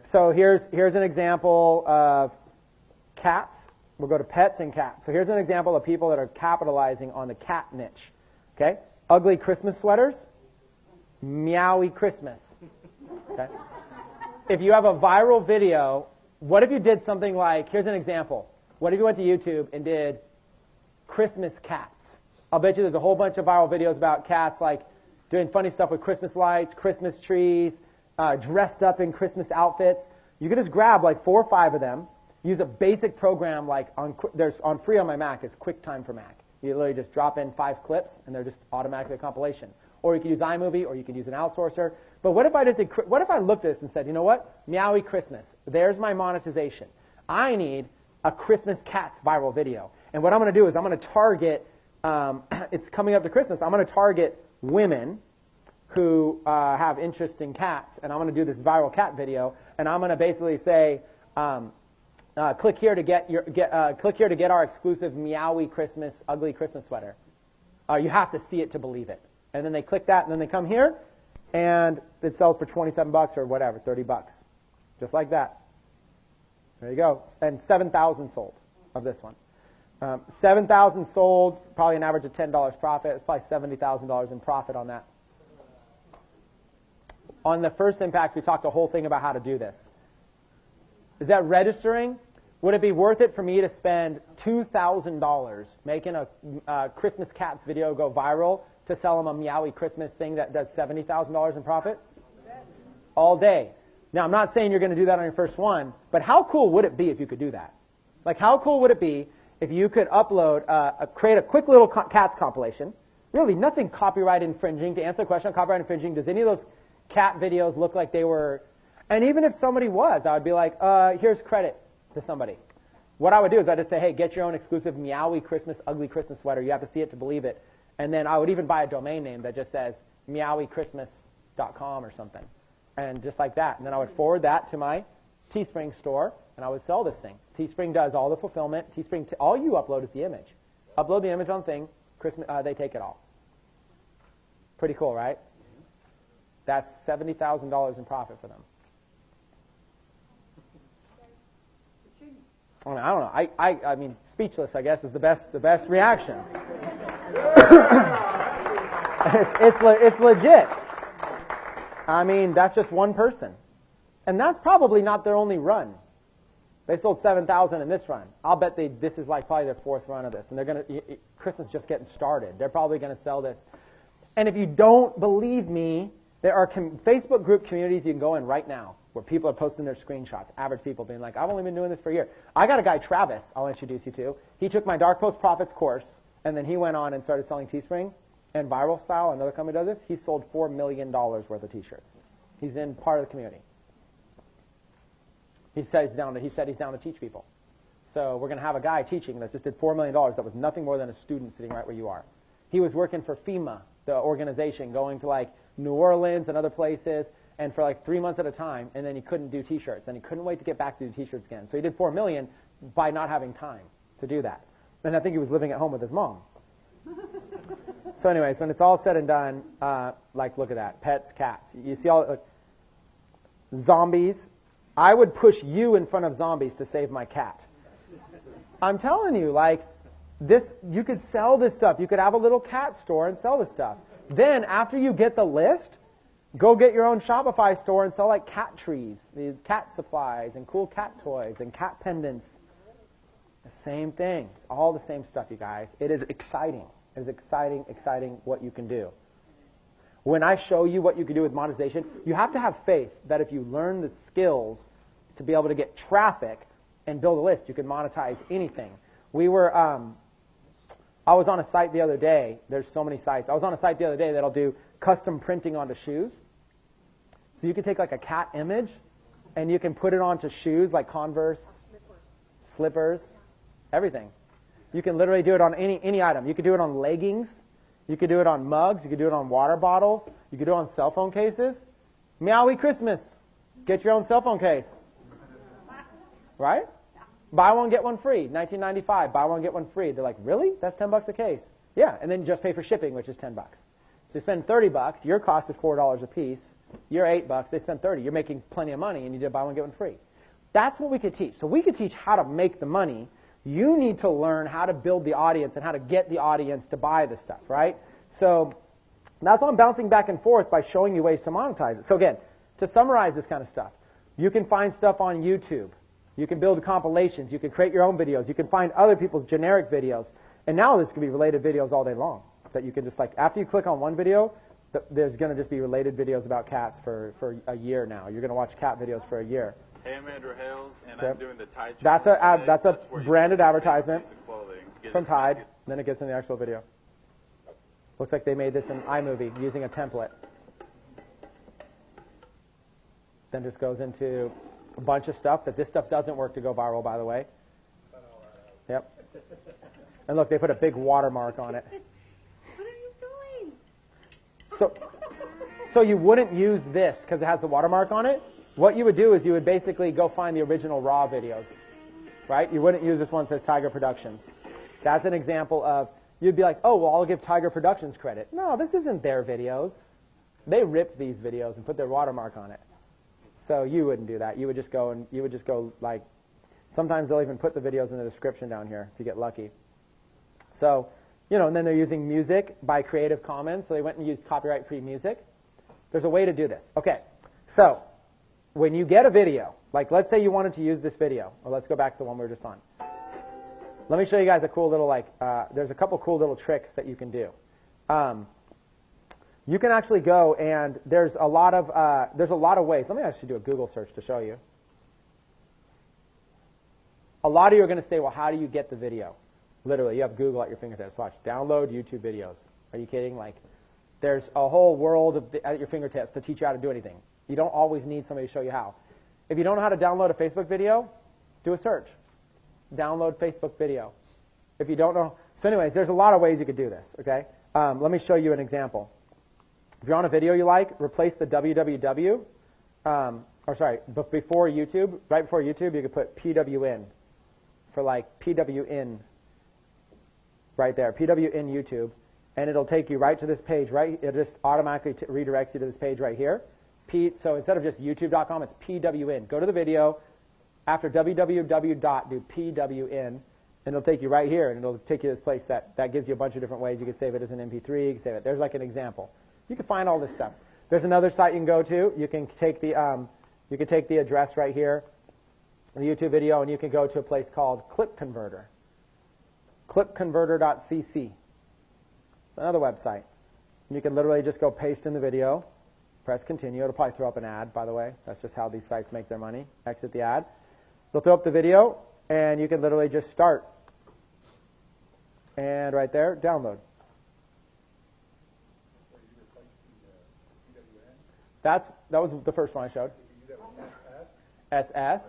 So here's an example of cats. We'll go to pets and cats. So here's an example of people that are capitalizing on the cat niche. Okay? Ugly Christmas sweaters, meowy Christmas. Okay? If you have a viral video, what if you did something like, here's an example. What if you went to YouTube and did Christmas cats? I'll bet you there's a whole bunch of viral videos about cats, like doing funny stuff with Christmas lights, Christmas trees, dressed up in Christmas outfits. You can just grab like 4 or 5 of them, use a basic program like on free on my Mac, it's QuickTime for Mac. You literally just drop in 5 clips and they're just automatically a compilation. Or you could use iMovie, or you could use an outsourcer. But what if I looked at this and said, you know what, meowy Christmas, there's my monetization. I need a Christmas cats viral video. And what I'm going to do is I'm going to target, it's coming up to Christmas, I'm going to target women who have interest in cats, and I'm going to do this viral cat video, and I'm going to basically say, click here to get our exclusive meowy Christmas, ugly Christmas sweater. You have to see it to believe it. And then they click that, and then they come here, and it sells for $27 or whatever, $30, just like that. There you go, and 7,000 sold of this one. 7,000 sold, probably an average of $10 profit. It's probably $70,000 in profit on that. On the first impact, we talked the whole thing about how to do this. Is that registering? Would it be worth it for me to spend $2,000 making a Christmas cats video go viral to sell them a meowy Christmas thing that does $70,000 in profit? All day. Now, I'm not saying you're going to do that on your first one, but how cool would it be if you could do that? Like, how cool would it be if you could upload, create a quick little cats compilation? Really, nothing copyright infringing. To answer the question on copyright infringing, does any of those cat videos look like they were? And even if somebody was, I would be like, here's credit to somebody. What I would do is I'd just say, hey, get your own exclusive meowy Christmas, ugly Christmas sweater. You have to see it to believe it. And then I would even buy a domain name that just says meowychristmas.com or something. And just like that. And then I would forward that to my Teespring store, and I would sell this thing. Teespring does all the fulfillment. Teespring, all you upload is the image. Upload the image on thing, Christmas, they take it all. Pretty cool, right? That's $70,000 in profit for them. I mean, I don't know. I mean, speechless, I guess, is the best reaction. it's legit. I mean, that's just one person. And that's probably not their only run. They sold 7,000 in this run. I'll bet this is like probably their 4th run of this. And they're going to, Christmas just getting started. They're probably going to sell this. And if you don't believe me, there are Facebook group communities you can go in right now where people are posting their screenshots, average people being like, I've only been doing this for a year. I got a guy, Travis, I'll introduce you to. He took my Dark Post Profits course, and then he went on and started selling Teespring. And Viral Style, another company does this, he sold $4 million worth of T-shirts. He's in part of the community. He said he's down to teach people. So we're going to have a guy teaching that just did $4 million that was nothing more than a student sitting right where you are. He was working for FEMA, the organization, going to like New Orleans and other places, and for like 3 months at a time, and then he couldn't do T-shirts, and he couldn't wait to get back to do T-shirts again. So he did $4 million by not having time to do that. And I think he was living at home with his mom. So anyways, when it's all said and done, like look at that, pets, cats. You see all, zombies. I would push you in front of zombies to save my cat. I'm telling you, like, this, you could sell this stuff. You could have a little cat store and sell this stuff. Then, after you get the list, go get your own Shopify store and sell, like, cat trees, these cat supplies, and cool cat toys, and cat pendants. The same thing. It's all the same stuff, you guys. It is exciting. It is exciting what you can do. When I show you what you can do with monetization, you have to have faith that if you learn the skills to be able to get traffic and build a list, you can monetize anything. We were, I was on a site the other day. There's so many sites. I was on a site the other day that'll do custom printing onto shoes. So you can take like a cat image and you can put it onto shoes like Converse, slippers, everything. You can literally do it on any item. You could do it on leggings. You could do it on mugs. You could do it on water bottles. You could do it on cell phone cases. Meowie Christmas. Get your own cell phone case. Right? Buy one, get one free. 1995, buy one, get one free. They're like, really? That's $10 a case. Yeah, and then you just pay for shipping, which is $10. So you spend $30. Your cost is $4 a piece. You're $8. They spend $30. You're making plenty of money, and you did buy one, get one free. That's what we could teach. So we could teach how to make the money. You need to learn how to build the audience and how to get the audience to buy this stuff, right? So that's why I'm bouncing back and forth by showing you ways to monetize it. So again, to summarize this kind of stuff, you can find stuff on YouTube. You can build compilations. You can create your own videos. You can find other people's generic videos. And now this could be related videos all day long that you can just like, after you click on one video, there's going to just be related videos about cats for a year now. You're going to watch cat videos for a year.
Hey, I'm Andrew Hales, and
Yep.
I'm doing the Tide
That's
challenge
a
today. Where you
branded
take
advertisement
piece of clothing, get
from
it
Tide.
messy.
Then it gets in the actual video. Looks like they made this in iMovie using a template. Then just goes into a bunch of stuff that this stuff doesn't work to go viral, by the way. Yep. And look, they put a big watermark on it.
What are you doing?
So you wouldn't use this because it has the watermark on it. What you would do is you would basically go find the original raw videos, right? You wouldn't use this one that says Tiger Productions. That's an example of, you'd be like, oh, well, I'll give Tiger Productions credit. No, this isn't their videos. They ripped these videos and put their watermark on it. So you wouldn't do that. You would just go like, sometimes they'll even put the videos in the description down here if you get lucky. So, and then they're using music by Creative Commons. So they went and used copyright-free music. There's a way to do this. Okay, so when you get a video, like let's say you wanted to use this video, or let's go back to the one we were just on. Let me show you guys a cool little, there's a couple cool little tricks that you can do. You can actually go and there's a lot of ways. Let me actually do a Google search to show you. A lot of you are going to say, well, how do you get the video? Literally, you have Google at your fingertips. Watch, download YouTube videos. Are you kidding? Like, there's a whole world at your fingertips to teach you how to do anything. You don't always need somebody to show you how. If you don't know how to download a Facebook video, do a search. Download Facebook video. If you don't know, so anyways, there's a lot of ways you could do this, okay? Let me show you an example. If you're on a video you like, replace the www, but before YouTube, right before YouTube, you could put PWN for like PWN right there, PWN YouTube, and it'll take you right to this page, right? It just automatically redirects you to this page right here. So instead of just youtube.com, it's PWN. Go to the video, after www. Do PWN, and it'll take you right here, and it'll take you to this place that gives you a bunch of different ways. You can save it as an MP3, you can save it. There's like an example. You can find all this stuff. There's another site you can go to. You can take the address right here, the YouTube video, and you can go to a place called Clip Converter. Clipconverter.cc. It's another website. You can literally just go paste in the video, press continue. It'll probably throw up an ad, by the way. That's just how these sites make their money. Exit the ad. It'll throw up the video, and you can literally just start. And right there, download. That was the first one I showed. SS.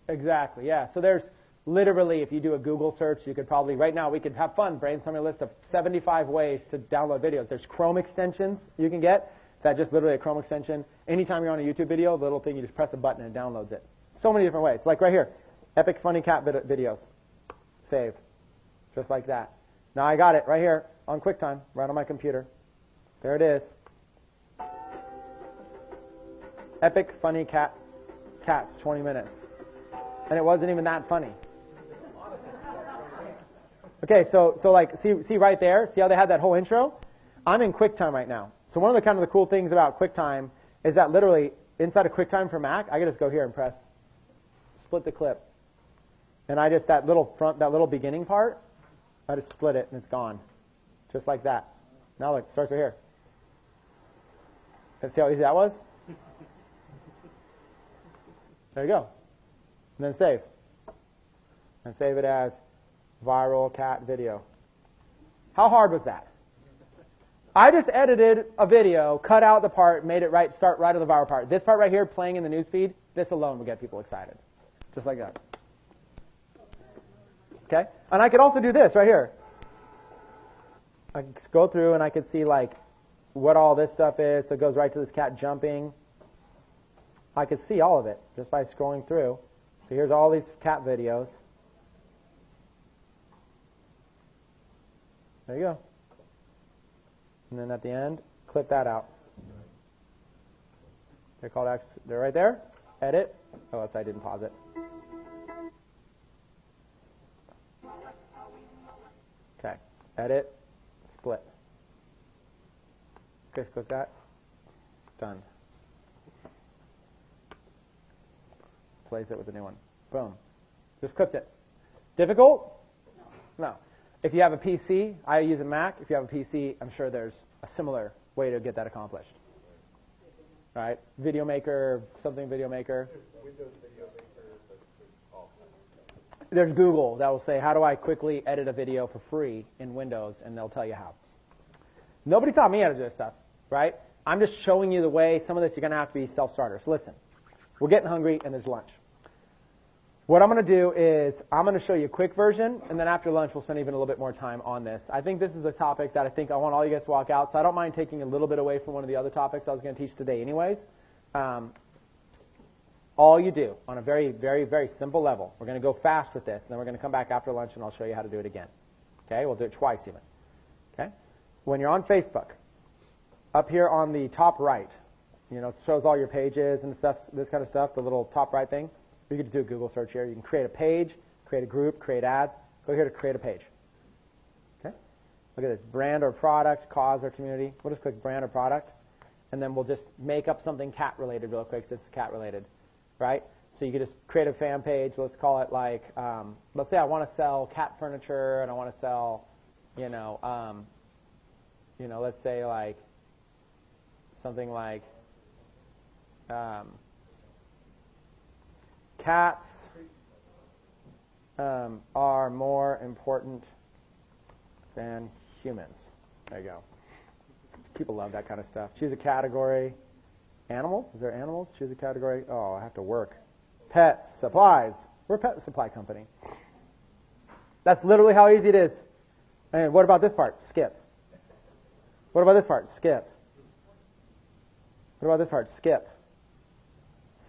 Exactly, yeah. So there's literally, if you do a Google search, you could probably, right now, we could have fun brainstorming a list of 75 ways to download videos. There's Chrome extensions you can get. That's just literally a Chrome extension. Anytime you're on a YouTube video, the little thing, you just press a button and it downloads it. So many different ways. Like right here, epic funny cat videos. Save. Just like that. Now I got it right here on QuickTime, right on my computer. There it is. Epic funny cats, 20 minutes. And it wasn't even that funny. Okay, so like, see right there? See how they had that whole intro? I'm in QuickTime right now. So one of the kind of the cool things about QuickTime is that literally inside of QuickTime for Mac, I can just go here and press split the clip. And I just, that little beginning part, I just split it and it's gone. Just like that. Now look, it starts right here. And see how easy that was? There you go. And then save. And save it as viral cat video. How hard was that? I just edited a video, cut out the part, made it start right on the viral part. This part right here, playing in the news feed, this alone would get people excited. Just like that. Okay? And I could also do this right here. I could go through and I could see like what all this stuff is. So it goes right to this cat jumping. I could see all of it just by scrolling through. So here's all these cat videos. There you go. And then at the end, clip that out. They're right there. Edit. Oh, I didn't pause it. Okay. Edit. Split. Okay, click that. Done. Plays it with a new one. Boom. Just clipped it. Difficult? No. If you have a PC, I use a Mac. If you have a PC, I'm sure there's a similar way to get that accomplished. Right? Video Maker, something Video Maker. There's Google that will say, how do I quickly edit a video for free in Windows, and they'll tell you how. Nobody taught me how to do this stuff, right? I'm just showing you the way. Some of this you're going to have to be self-starter. So listen, we're getting hungry, and there's lunch. What I'm going to do is I'm going to show you a quick version, and then after lunch we'll spend even a little bit more time on this. I think this is a topic that I want all you guys to walk out, so I don't mind taking a little bit away from one of the other topics I was going to teach today anyways. All you do on a very, very, very simple level, we're going to go fast with this, and then we're going to come back after lunch and I'll show you how to do it again. Okay, we'll do it twice even. Okay, when you're on Facebook, up here on the top right, you know, it shows all your pages and stuff, this kind of stuff, the little top right thing. You can just do a Google search here. You can create a page, create a group, create ads. Go here to create a page. Okay? Look at this, brand or product, cause or community. We'll just click brand or product, and then we'll just make up something cat-related real quick since it's cat-related, right? So you can just create a fan page. Let's call it like, let's say I want to sell cat furniture, and I want to sell, let's say like something like cats are more important than humans. There you go. People love that kind of stuff. Choose a category. Animals? Is there animals? Choose a category. Oh, I have to work. Pets, supplies. We're a pet supply company. That's literally how easy it is. And what about this part? Skip. What about this part? Skip. What about this part? Skip.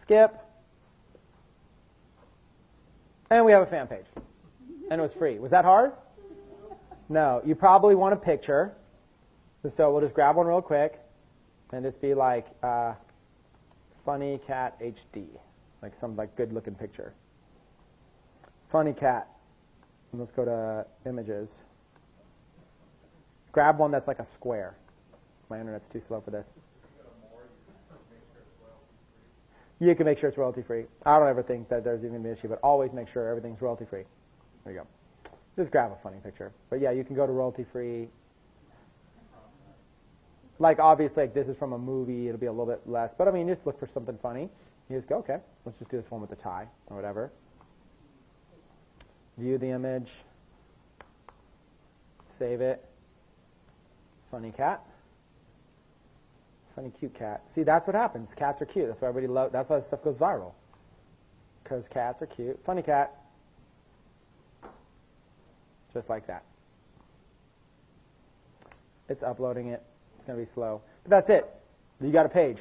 Skip. And we have a fan page. And it was free. Was that hard? No. You probably want a picture. So we'll just grab one real quick and just be like funny cat HD. Like some good looking picture. Funny cat. And let's go to images. Grab one that's like a square. My internet's too slow for this. You can make sure it's royalty free. I don't ever think that there's even going to be an issue, but always make sure everything's royalty free. There you go. Just grab a funny picture. But yeah, you can go to royalty free like obviously like this is from a movie, it'll be a little bit less. But I mean, you just look for something funny. You just go, okay, let's just do this one with the tie or whatever. View the image. Save it. Funny cat. Funny cute cat. See, that's what happens. Cats are cute. That's why everybody loves. That's why this stuff goes viral. Because cats are cute. Funny cat. Just like that. It's uploading it. It's going to be slow. But that's it. You got a page.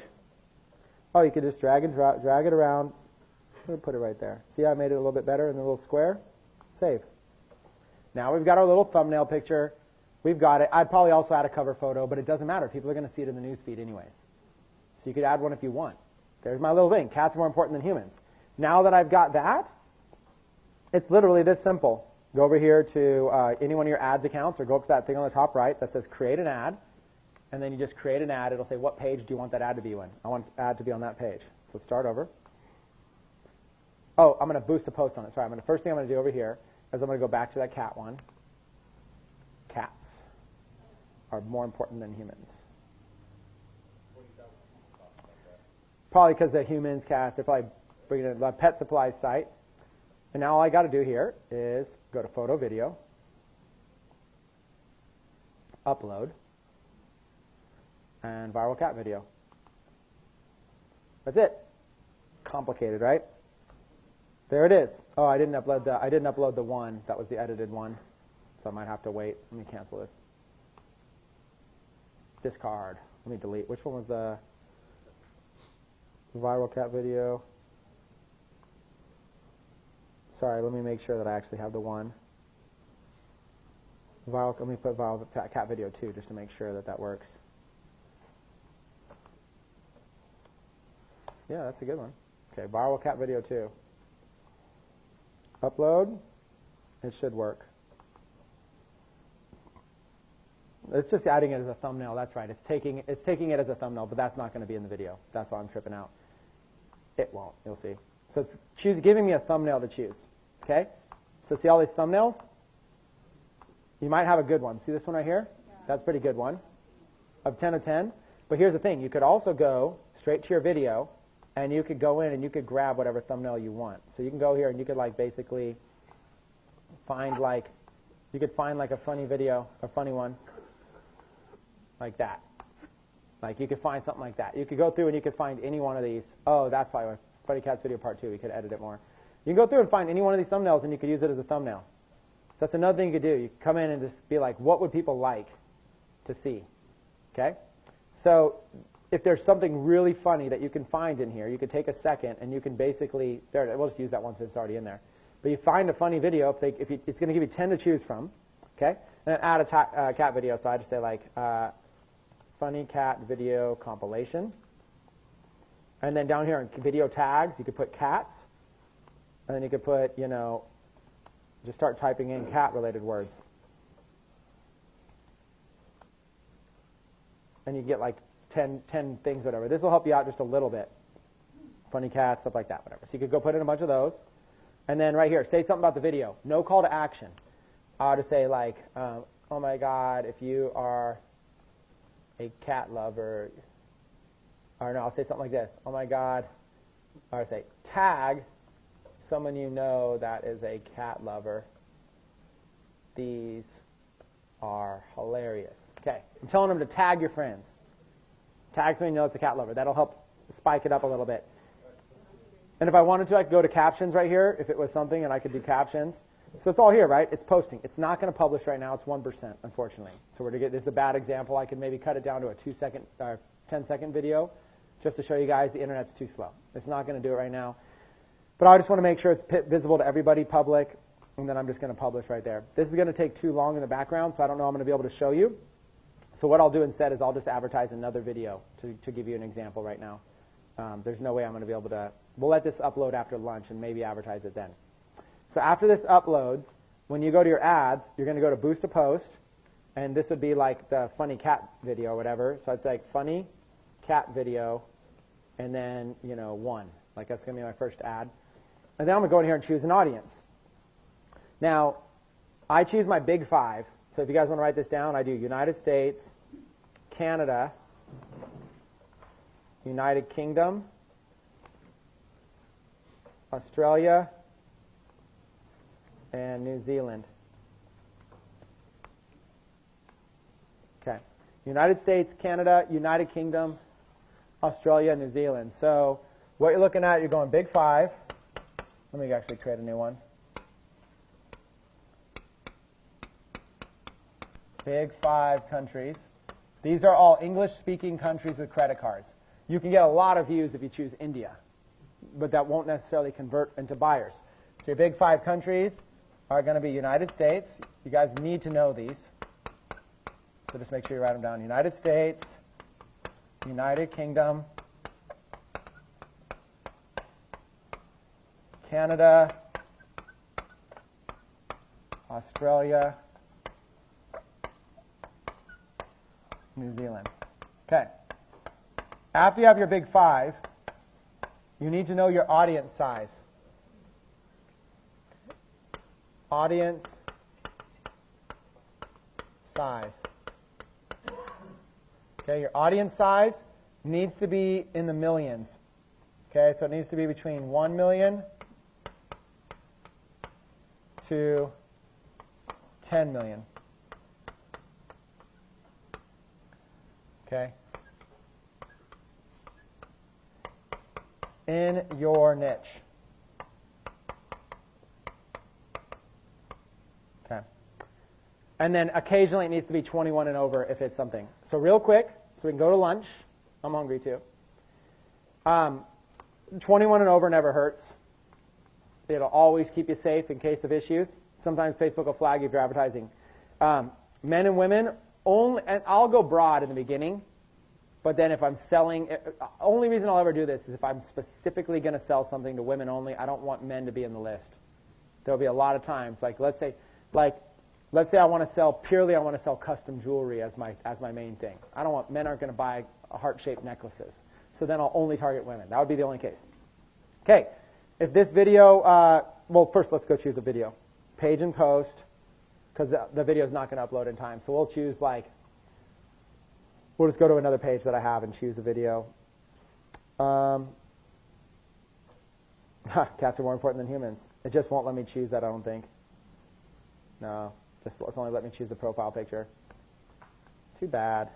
Oh, you could just drag it around. I'm going to put it right there. See how I made it a little bit better in the little square? Save. Now we've got our little thumbnail picture. We've got it. I'd probably also add a cover photo, but it doesn't matter. People are going to see it in the news feed anyways. So you could add one if you want. There's my little thing. Cats are more important than humans. Now that I've got that, it's literally this simple. Go over here to any one of your ads accounts or go up to that thing on the top right that says create an ad. And then you just create an ad. It'll say, what page do you want that ad to be in? I want ad to be on that page. So start over. Oh, I'm going to boost the post on it. Sorry, first thing I'm going to do over here is I'm going to go back to that cat one. Cats are more important than humans. Probably because the humans, cats, they're probably bringing in the pet supplies site. And now all I got to do here is go to photo video, upload, and viral cat video. That's it. Complicated, right? There it is. Oh, I didn't upload the one. That was the edited one. So I might have to wait. Let me cancel this. Discard. Let me delete. Which one was the viral cat video? Sorry, let me make sure that I actually have the one. Let me put viral cat video 2 just to make sure that that works. Yeah, that's a good one. Okay, viral cat video 2. Upload. It should work. It's just adding it as a thumbnail. That's right. It's taking it as a thumbnail, but that's not going to be in the video. That's why I'm tripping out. It won't. You'll see. So it's giving me a thumbnail to choose. Okay? So see all these thumbnails? You might have a good one. See this one right here? Yeah. That's a pretty good one. Of 10 of 10. But here's the thing. You could also go straight to your video, and you could go in and you could grab whatever thumbnail you want. So you can go here and you could like basically find like a funny video, a funny one, like that. Like you could find something like that. You could go through and you could find any one of these. Oh, that's why Funny Cats video part 2. We could edit it more. You can go through and find any one of these thumbnails and you could use it as a thumbnail. So that's another thing you could do. You could come in and just be like, what would people like to see? Okay? So if there's something really funny that you can find in here, you could take a second and you can basically, we'll just use that one since it's already in there. But you find a funny video, it's going to give you 10 to choose from, okay? And then add a cat video, so I just say like, funny cat video compilation. And then down here in video tags, you could put cats. And then you could put, just start typing in cat-related words. And you get like 10 things, whatever. This will help you out just a little bit. Funny cats, stuff like that, whatever. So you could go put in a bunch of those. And then right here, say something about the video. No call to action. I'll just say like, oh my God, if you are a cat lover, or no, I'll say something like this. Oh my God, or I say, tag someone you know that is a cat lover. These are hilarious. Okay, I'm telling them to tag your friends. Tag someone you know that's a cat lover. That'll help spike it up a little bit. And if I wanted to, I could go to captions right here, if it was something, and I could do captions. So it's all here, right? It's posting. It's not going to publish right now. It's 1%, unfortunately. So this is a bad example. I could maybe cut it down to a 2-second or 10-second video just to show you guys the internet's too slow. It's not going to do it right now. But I just want to make sure it's visible to everybody, public, and then I'm just going to publish right there. This is going to take too long in the background, so I don't know I'm going to be able to show you. So what I'll do instead is I'll just advertise another video to give you an example right now. There's no way I'm going to be able to. We'll let this upload after lunch and maybe advertise it then. So after this uploads, when you go to your ads, you're going to go to Boost a Post, and this would be like the funny cat video or whatever. So it's like funny cat video, and then 1. Like that's going to be my first ad. And then I'm going to go in here and choose an audience. Now, I choose my big 5. So if you guys want to write this down, I do United States, Canada, United Kingdom, Australia, and New Zealand. Okay. United States, Canada, United Kingdom, Australia, New Zealand. So what you're looking at, you're going big five. Let me actually create a new one. Big five countries. These are all English-speaking countries with credit cards. You can get a lot of views if you choose India, but that won't necessarily convert into buyers. So your big five countries are going to be United States. You guys need to know these. So just make sure you write them down. United States, United Kingdom, Canada, Australia, New Zealand. Okay. After you have your big five, you need to know your audience size. Audience size. Okay, your audience size needs to be in the millions. Okay, so it needs to be between 1 million to 10 million. Okay. In your niche. Okay. And then occasionally it needs to be 21 and over if it's something. So real quick, so we can go to lunch. I'm hungry too. 21 and over never hurts. It'll always keep you safe in case of issues. Sometimes Facebook will flag you if you're advertising. Men and women, only, and I'll go broad in the beginning, but then if I'm selling, only reason I'll ever do this is if I'm specifically going to sell something to women only. I don't want men to be in the list. There'll be a lot of times, let's say I want to sell custom jewelry as my main thing. I don't want, men aren't going to buy heart-shaped necklaces. So then I'll only target women. That would be the only case. Okay, if this video, well, first let's go choose a video. Page and post, because the video is not going to upload in time. So we'll choose we'll just go to another page that I have and choose a video. Cats are more important than humans. It just won't let me choose that, I don't think. No, it's only let me choose the profile picture. Too bad.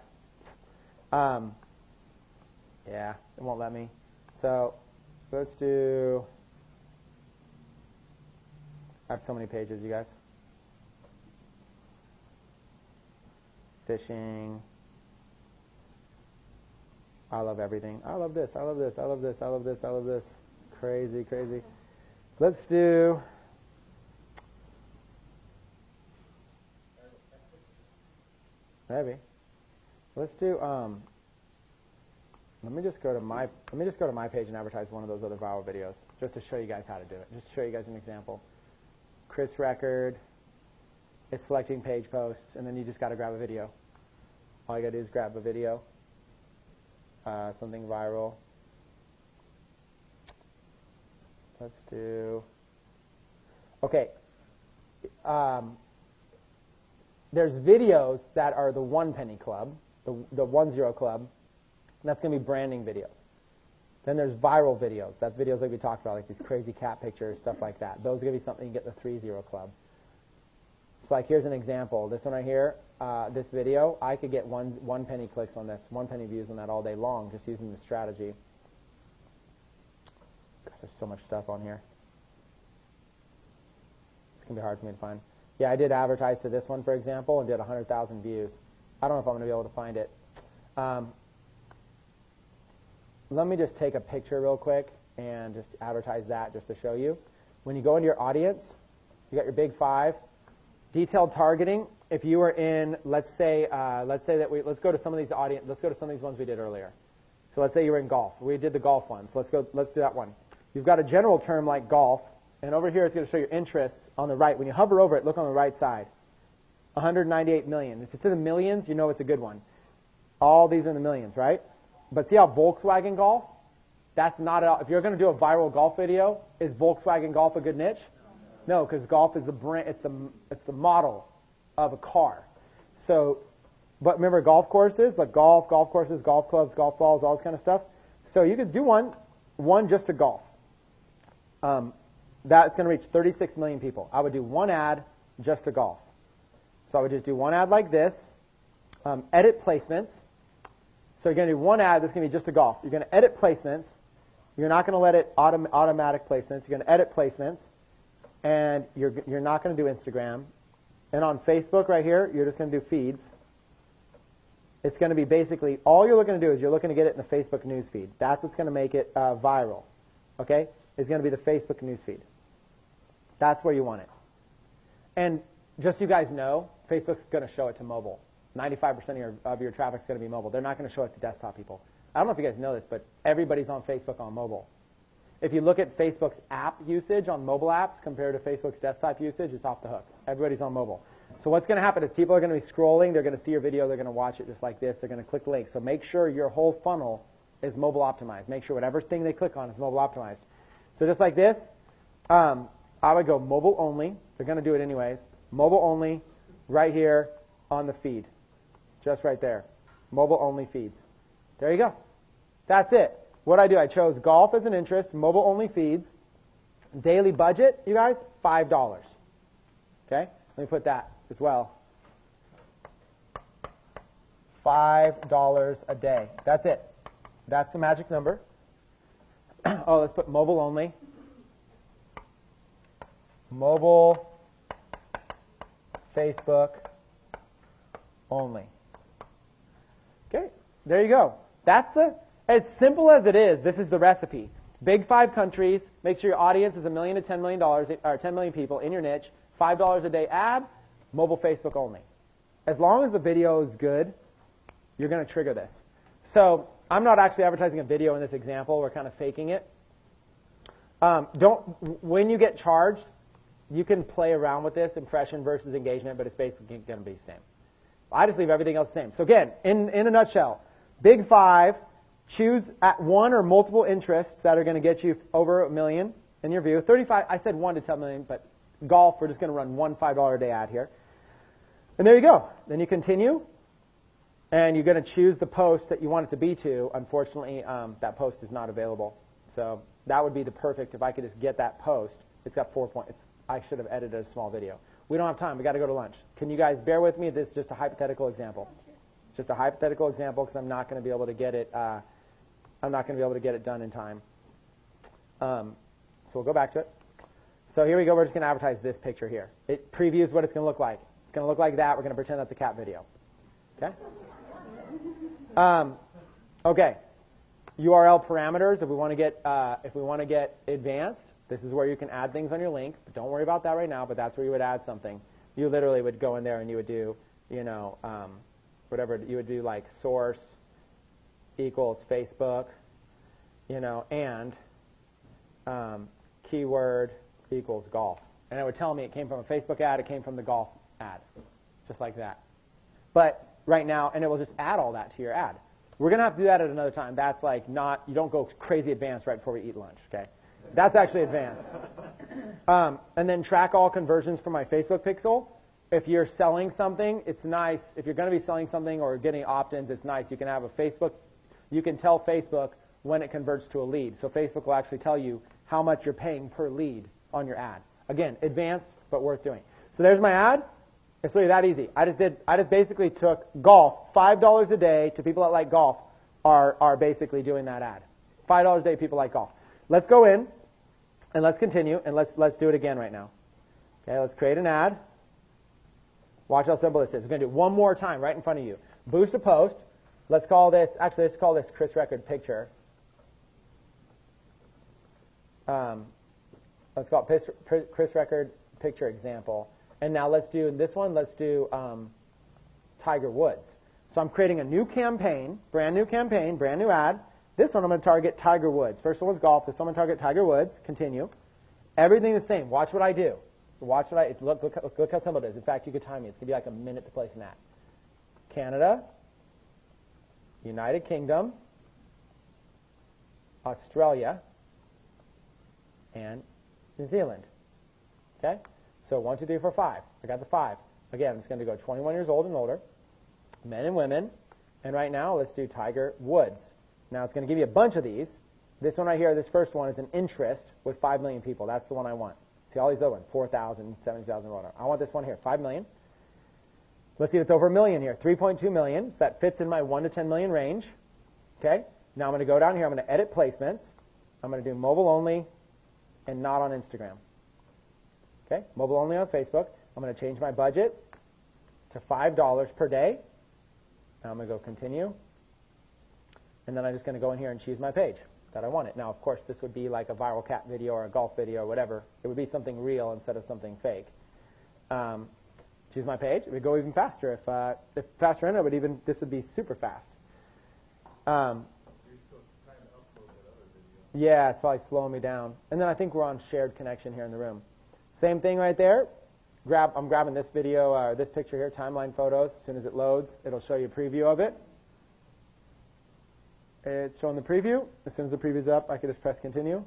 Yeah, it won't let me. So let's do, I have so many pages, you guys. Fishing. I love everything. I love this. I love this. I love this. I love this. I love this. Crazy, crazy. Let's do. Maybe. Let's do. Let me just go to my page and advertise one of those other viral videos, just to show you guys how to do it. Just to show you guys an example. Chris Record. It's selecting page posts, and then you just got to grab a video. All you got to do is grab a video. Something viral. Let's do. Okay. There's videos that are the 1 penny club, the 10 club. That's going to be branding videos. Then there's viral videos. That's videos like we talked about, like these crazy cat pictures, stuff like that. Those are going to be something you get the 30 club. So here's an example. This one right here, this video, I could get 1 penny clicks on this, 1 penny views on that all day long just using this strategy. Gosh, there's so much stuff on here. It's going to be hard for me to find. Yeah, I did advertise to this one, for example, and did 100,000 views. I don't know if I'm going to be able to find it. Let me just take a picture real quick and just advertise that just to show you. When you go into your audience, you got your big 5. Detailed targeting. If you were in, let's go to some of these ones we did earlier. So let's say you were in golf. We did the golf ones. Let's do that one. You've got a general term like golf, and over here it's going to show your interests on the right. When you hover over it, look on the right side. 198 million. If it's in the millions, you know it's a good one. All these are in the millions, right? But see how Volkswagen Golf? That's not if you're going to do a viral golf video, is Volkswagen Golf a good niche? No, because golf is the brand. It's the model of a car. So But remember golf courses, like golf courses, golf clubs, golf balls, all this kind of stuff. So you could do one just to golf. That's going to reach 36 million people. I would do one ad just to golf. So I would just do one ad like this, edit placements. So you're going to do one ad that's going to be just to golf. You're going to edit placements. You're not going to let it automatic placements. You're going to edit placements, and you're not going to do Instagram. And on Facebook right here, you're just going to do feeds. It's going to be basically, all you're looking to do is you're looking to get it in the Facebook news feed. That's what's going to make it viral, okay? It's going to be the Facebook news feed. That's where you want it. And just so you guys know, Facebook's going to show it to mobile. 95% of your traffic is going to be mobile. They're not going to show it to desktop people. I don't know if you guys know this, but everybody's on Facebook on mobile. If you look at Facebook's app usage on mobile apps compared to Facebook's desktop usage, it's off the hook. Everybody's on mobile. So what's going to happen is people are going to be scrolling. They're going to see your video. They're going to watch it just like this. They're going to click links. So make sure your whole funnel is mobile optimized. Make sure whatever thing they click on is mobile optimized. So just like this, I would go mobile only. They're going to do it anyways. Mobile only right here on the feed. Just right there. Mobile only feeds. There you go. That's it. What I do, I chose golf as an interest, mobile only feeds. Daily budget, you guys, $5. Okay? Let me put that as well. $5 a day. That's it. That's the magic number. Oh, let's put mobile only. Mobile, Facebook only. Okay, there you go. That's as simple as it is, this is the recipe. Big 5 countries, make sure your audience is $1 million to $10 million, or 10 million people in your niche, $5 a day ad, mobile Facebook only. As long as the video is good, you're going to trigger this. So I'm not actually advertising a video in this example. We're kind of faking it. When you get charged, you can play around with this, impression versus engagement, but it's basically going to be the same. I just leave everything else the same. So again, in a nutshell, Big 5, choose at one or multiple interests that are going to get you over $1 million in your view. 35, I said 1 to 10 million, but golf, we're just going to run one $5 a day ad here. And there you go. Then you continue, and you're going to choose the post that you want it to be to. Unfortunately, that post is not available. So that would be the perfect, if I could just get that post. It's got 4 points. I should have edited a small video. We don't have time. We got to go to lunch. Can you guys bear with me? This is just a hypothetical example. It's just a hypothetical example because I'm not going to be able to get it. I'm not going to be able to get it done in time. So we'll go back to it. So here we go. We're just going to advertise this picture here. It previews what it's going to look like. It's going to look like that. We're going to pretend that's a cat video. Okay? Okay. URL parameters. If we want to get advanced, this is where you can add things on your link. But don't worry about that right now. But that's where you would add something. You literally would go in there and you would do, whatever you would do, like source equals Facebook, and keyword equals golf. And it would tell me it came from a Facebook ad, it came from the golf ad, just like that. But right now, and it will just add all that to your ad. We're going to have to do that at another time. That's like not, you don't go crazy advanced right before we eat lunch, okay? That's actually advanced. And then track all conversions from my Facebook pixel. If you're selling something, it's nice. If you're going to be selling something or getting opt-ins, it's nice. You can have a Facebook, you can tell Facebook when it converts to a lead. So Facebook will actually tell you how much you're paying per lead on your ad. Again, advanced, but worth doing. So there's my ad. It's really that easy. I just basically took golf, $5 a day to people that like golf are basically doing that ad. $5 a day, people like golf. Let's go in and let's continue and let's do it again right now. Okay, let's create an ad. Watch how simple this is. We're going to do it one more time right in front of you. Boost a post. Let's call this Chris Record picture. Let's call it Chris Record picture example. And now let's do, in this one, let's do Tiger Woods. So I'm creating a new campaign, brand new ad. This one I'm going to target Tiger Woods. First one was golf. This one I'm going to target Tiger Woods. Continue. Everything the same. Watch what I do. Watch what look how simple it is. In fact, you could time me. It's going to be like a minute to place an ad. Canada, United Kingdom, Australia, and New Zealand. Okay? So 1, 2, 3, 4, 5. I got the 5. Again, it's going to go 21 years old and older. men and women. And right now, let's do Tiger Woods. Now, it's going to give you a bunch of these. This one right here, this first one, is an interest with 5 million people. That's the one I want. See, all these other ones, 4,000, 70,000, whatever. I want this one here, 5 million. Let's see if it's over a million here, 3.2 million. So that fits in my 1 to 10 million range. Okay? Now I'm going to go down here. I'm going to edit placements. I'm going to do mobile only and not on Instagram. Okay? Mobile only on Facebook. I'm going to change my budget to $5 per day. Now I'm going to go continue. And then I'm just going to go in here and choose my page that I want it. Now, of course, this would be like a viral cat video or a golf video or whatever. It would be something real instead of something fake. Choose my page. It would go even faster. If faster internet, this would be super fast. Yeah, it's probably slowing me down. And then I think we're on shared connection here in the room. Same thing right there. I'm grabbing this video, this picture here, timeline photos. As soon as it loads, it'll show you a preview of it. It's showing the preview. As soon as the preview's up, I could just press continue.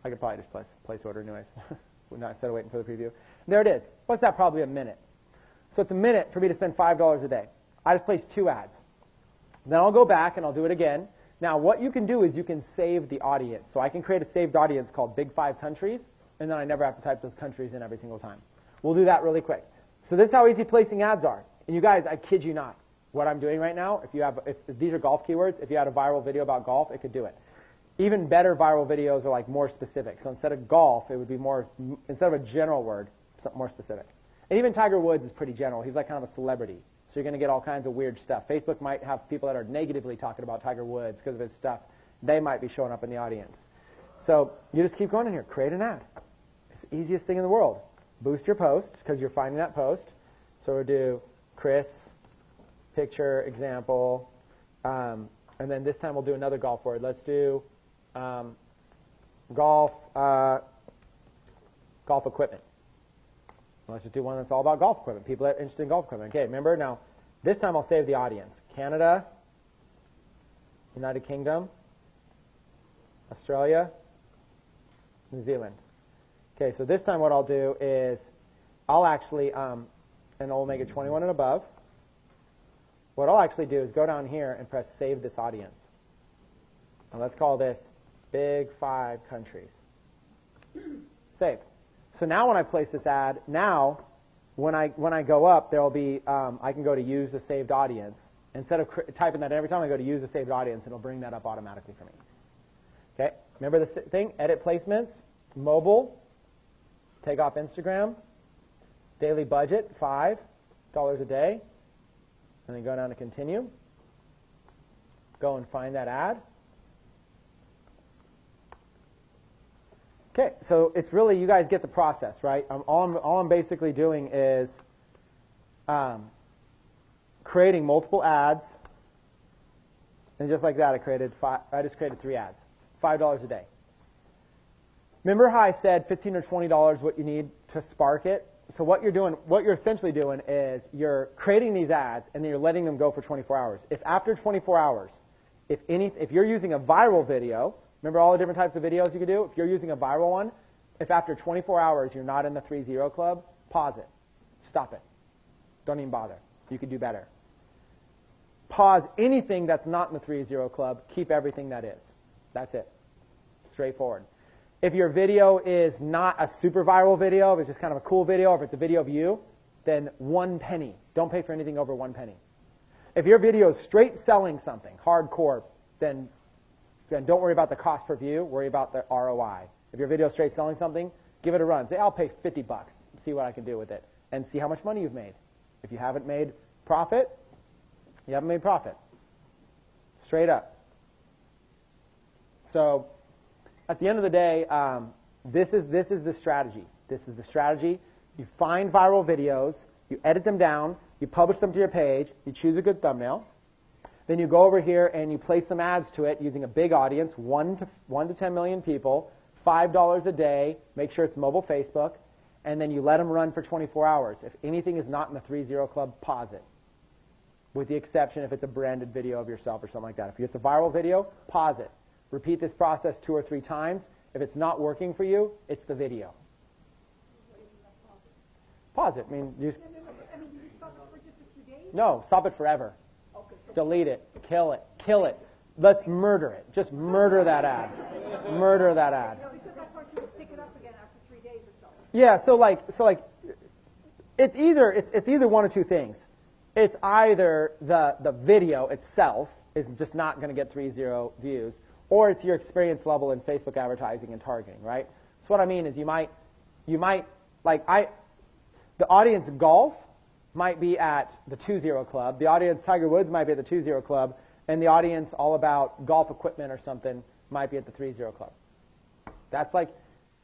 I could probably just place order anyways, instead of waiting for the preview. There it is. What's that? Probably a minute. So it's a minute for me to spend $5 a day. I just placed 2 ads. Then I'll go back and I'll do it again. Now, what you can do is you can save the audience. So I can create a saved audience called Big 5 Countries, and then I never have to type those countries in every single time. We'll do that really quick. So this is how easy placing ads are. And you guys, I kid you not, what I'm doing right now, if these are golf keywords, if you had a viral video about golf, it could do it. Even better viral videos are like more specific. So instead of golf, it would be more, instead of a general word, something more specific. And even Tiger Woods is pretty general. He's like kind of a celebrity. So you're going to get all kinds of weird stuff. Facebook might have people that are negatively talking about Tiger Woods because of his stuff. They might be showing up in the audience. So you just keep going in here. Create an ad. It's the easiest thing in the world. Boost your post because you're finding that post. So we'll do Chris, picture, example. And then this time we'll do another golf word. Let's do golf equipment. Let's just do one that's all about golf equipment. People are interested in golf equipment. Okay, remember now, this time I'll save the audience. Canada, United Kingdom, Australia, New Zealand. Okay, so this time what I'll do is I'll actually, and I'll make it 21 and above. What I'll actually do is go down here and press Save This Audience. And let's call this Big 5 Countries. Save. So now when I place this ad, now when I go up, there will be, I can go to Use the Saved Audience. Instead of typing that every time, I go to Use the Saved Audience, and it'll bring that up automatically for me. Okay, remember the thing? Edit placements, mobile, take off Instagram, daily budget, $5 a day, and then go down to continue. Go and find that ad. Okay, so it's really, you guys get the process, right? All I'm basically doing is creating multiple ads, and just like that, I just created 3 ads, $5 a day. Remember how I said $15 or $20 what you need to spark it? So what you're essentially doing is you're creating these ads, and then you're letting them go for 24 hours. If after 24 hours, if you're using a viral video, remember all the different types of videos you can do? If you're using a viral one, if after 24 hours you're not in the 3-0 club, pause it. Stop it. Don't even bother. You could do better. Pause anything that's not in the 3-0 club. Keep everything that is. That's it. Straightforward. If your video is not a super viral video, if it's just kind of a cool video, or if it's a video of you, then 1 penny. Don't pay for anything over 1 penny. If your video is straight selling something, hardcore, then don't worry about the cost per view, worry about the ROI. If your video is straight selling something, give it a run. Say, I'll pay $50, see what I can do with it, and see how much money you've made. If you haven't made profit, you haven't made profit. Straight up. So at the end of the day, this is the strategy. This is the strategy. You find viral videos, you edit them down, you publish them to your page, you choose a good thumbnail. Then you go over here and you place some ads to it using a big audience, 1 to 10 million people, $5 a day, make sure it's mobile Facebook, and then you let them run for 24 hours. If anything is not in the 3-0 club, pause it. With the exception if it's a branded video of yourself or something like that. If it's a viral video, pause it. Repeat this process 2 or 3 times. If it's not working for you, it's the video. Pause it. I mean, you just...
you stop it for just a few days?
No, stop it forever. Delete it. Kill it. Kill it. Let's murder it. Just murder that ad. Murder that ad. Yeah, so like it's either one of two things. It's either the video itself is just not going to get 3.0 views, or it's your experience level in Facebook advertising and targeting, right? So what I mean is you might the audience golf might be at the 2.0 club, the audience Tiger Woods might be at the 2.0 club, and the audience all about golf equipment or something might be at the 3.0 club. That's like,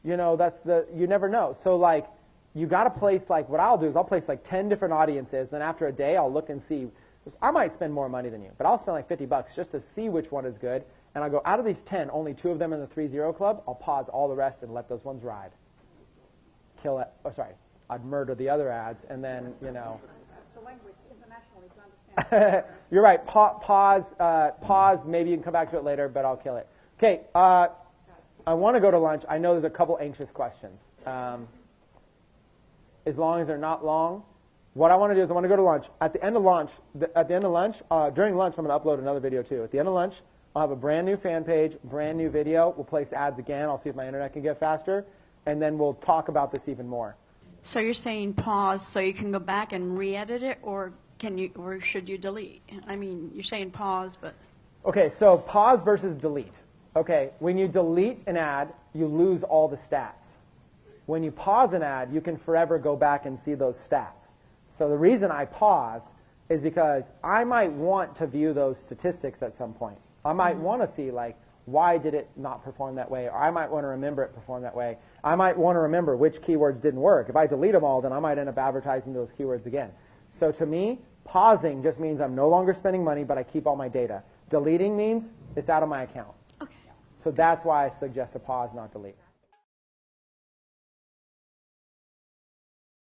you never know. So like, you got to place, like, what I'll do is I'll place like 10 different audiences, then after a day I'll look and see, I might spend more money than you, but I'll spend like $50 just to see which one is good, and I'll go, out of these 10, only 2 of them in the 3.0 club, I'll pause all the rest and let those ones ride. Kill it, I'd murder the other ads, and then,
The language internationally to understand.
You're right, pause, maybe you can come back to it later, but I'll kill it. Okay, I want to go to lunch. I know there's a couple anxious questions. As long as they're not long, what I want to do is I want to go to lunch. At the end of lunch, during lunch, I'm going to upload another video too. At the end of lunch, I'll have a brand new fan page, brand new video. We'll place ads again. I'll see if my internet can get faster, and then we'll talk about this even more.
So you're saying pause so you can go back and re-edit it, or should you delete? I mean, you're saying pause, but...
Okay, so pause versus delete. Okay, when you delete an ad, you lose all the stats. When you pause an ad, you can forever go back and see those stats. So the reason I pause is because I might want to view those statistics at some point. I might want to see, like, why did it not perform that way? Or I might want to remember it performed that way. I might want to remember which keywords didn't work. If I delete them all, then I might end up advertising those keywords again. So to me, pausing just means I'm no longer spending money, but I keep all my data. Deleting means it's out of my account. Okay. So that's why I suggest a pause, not delete.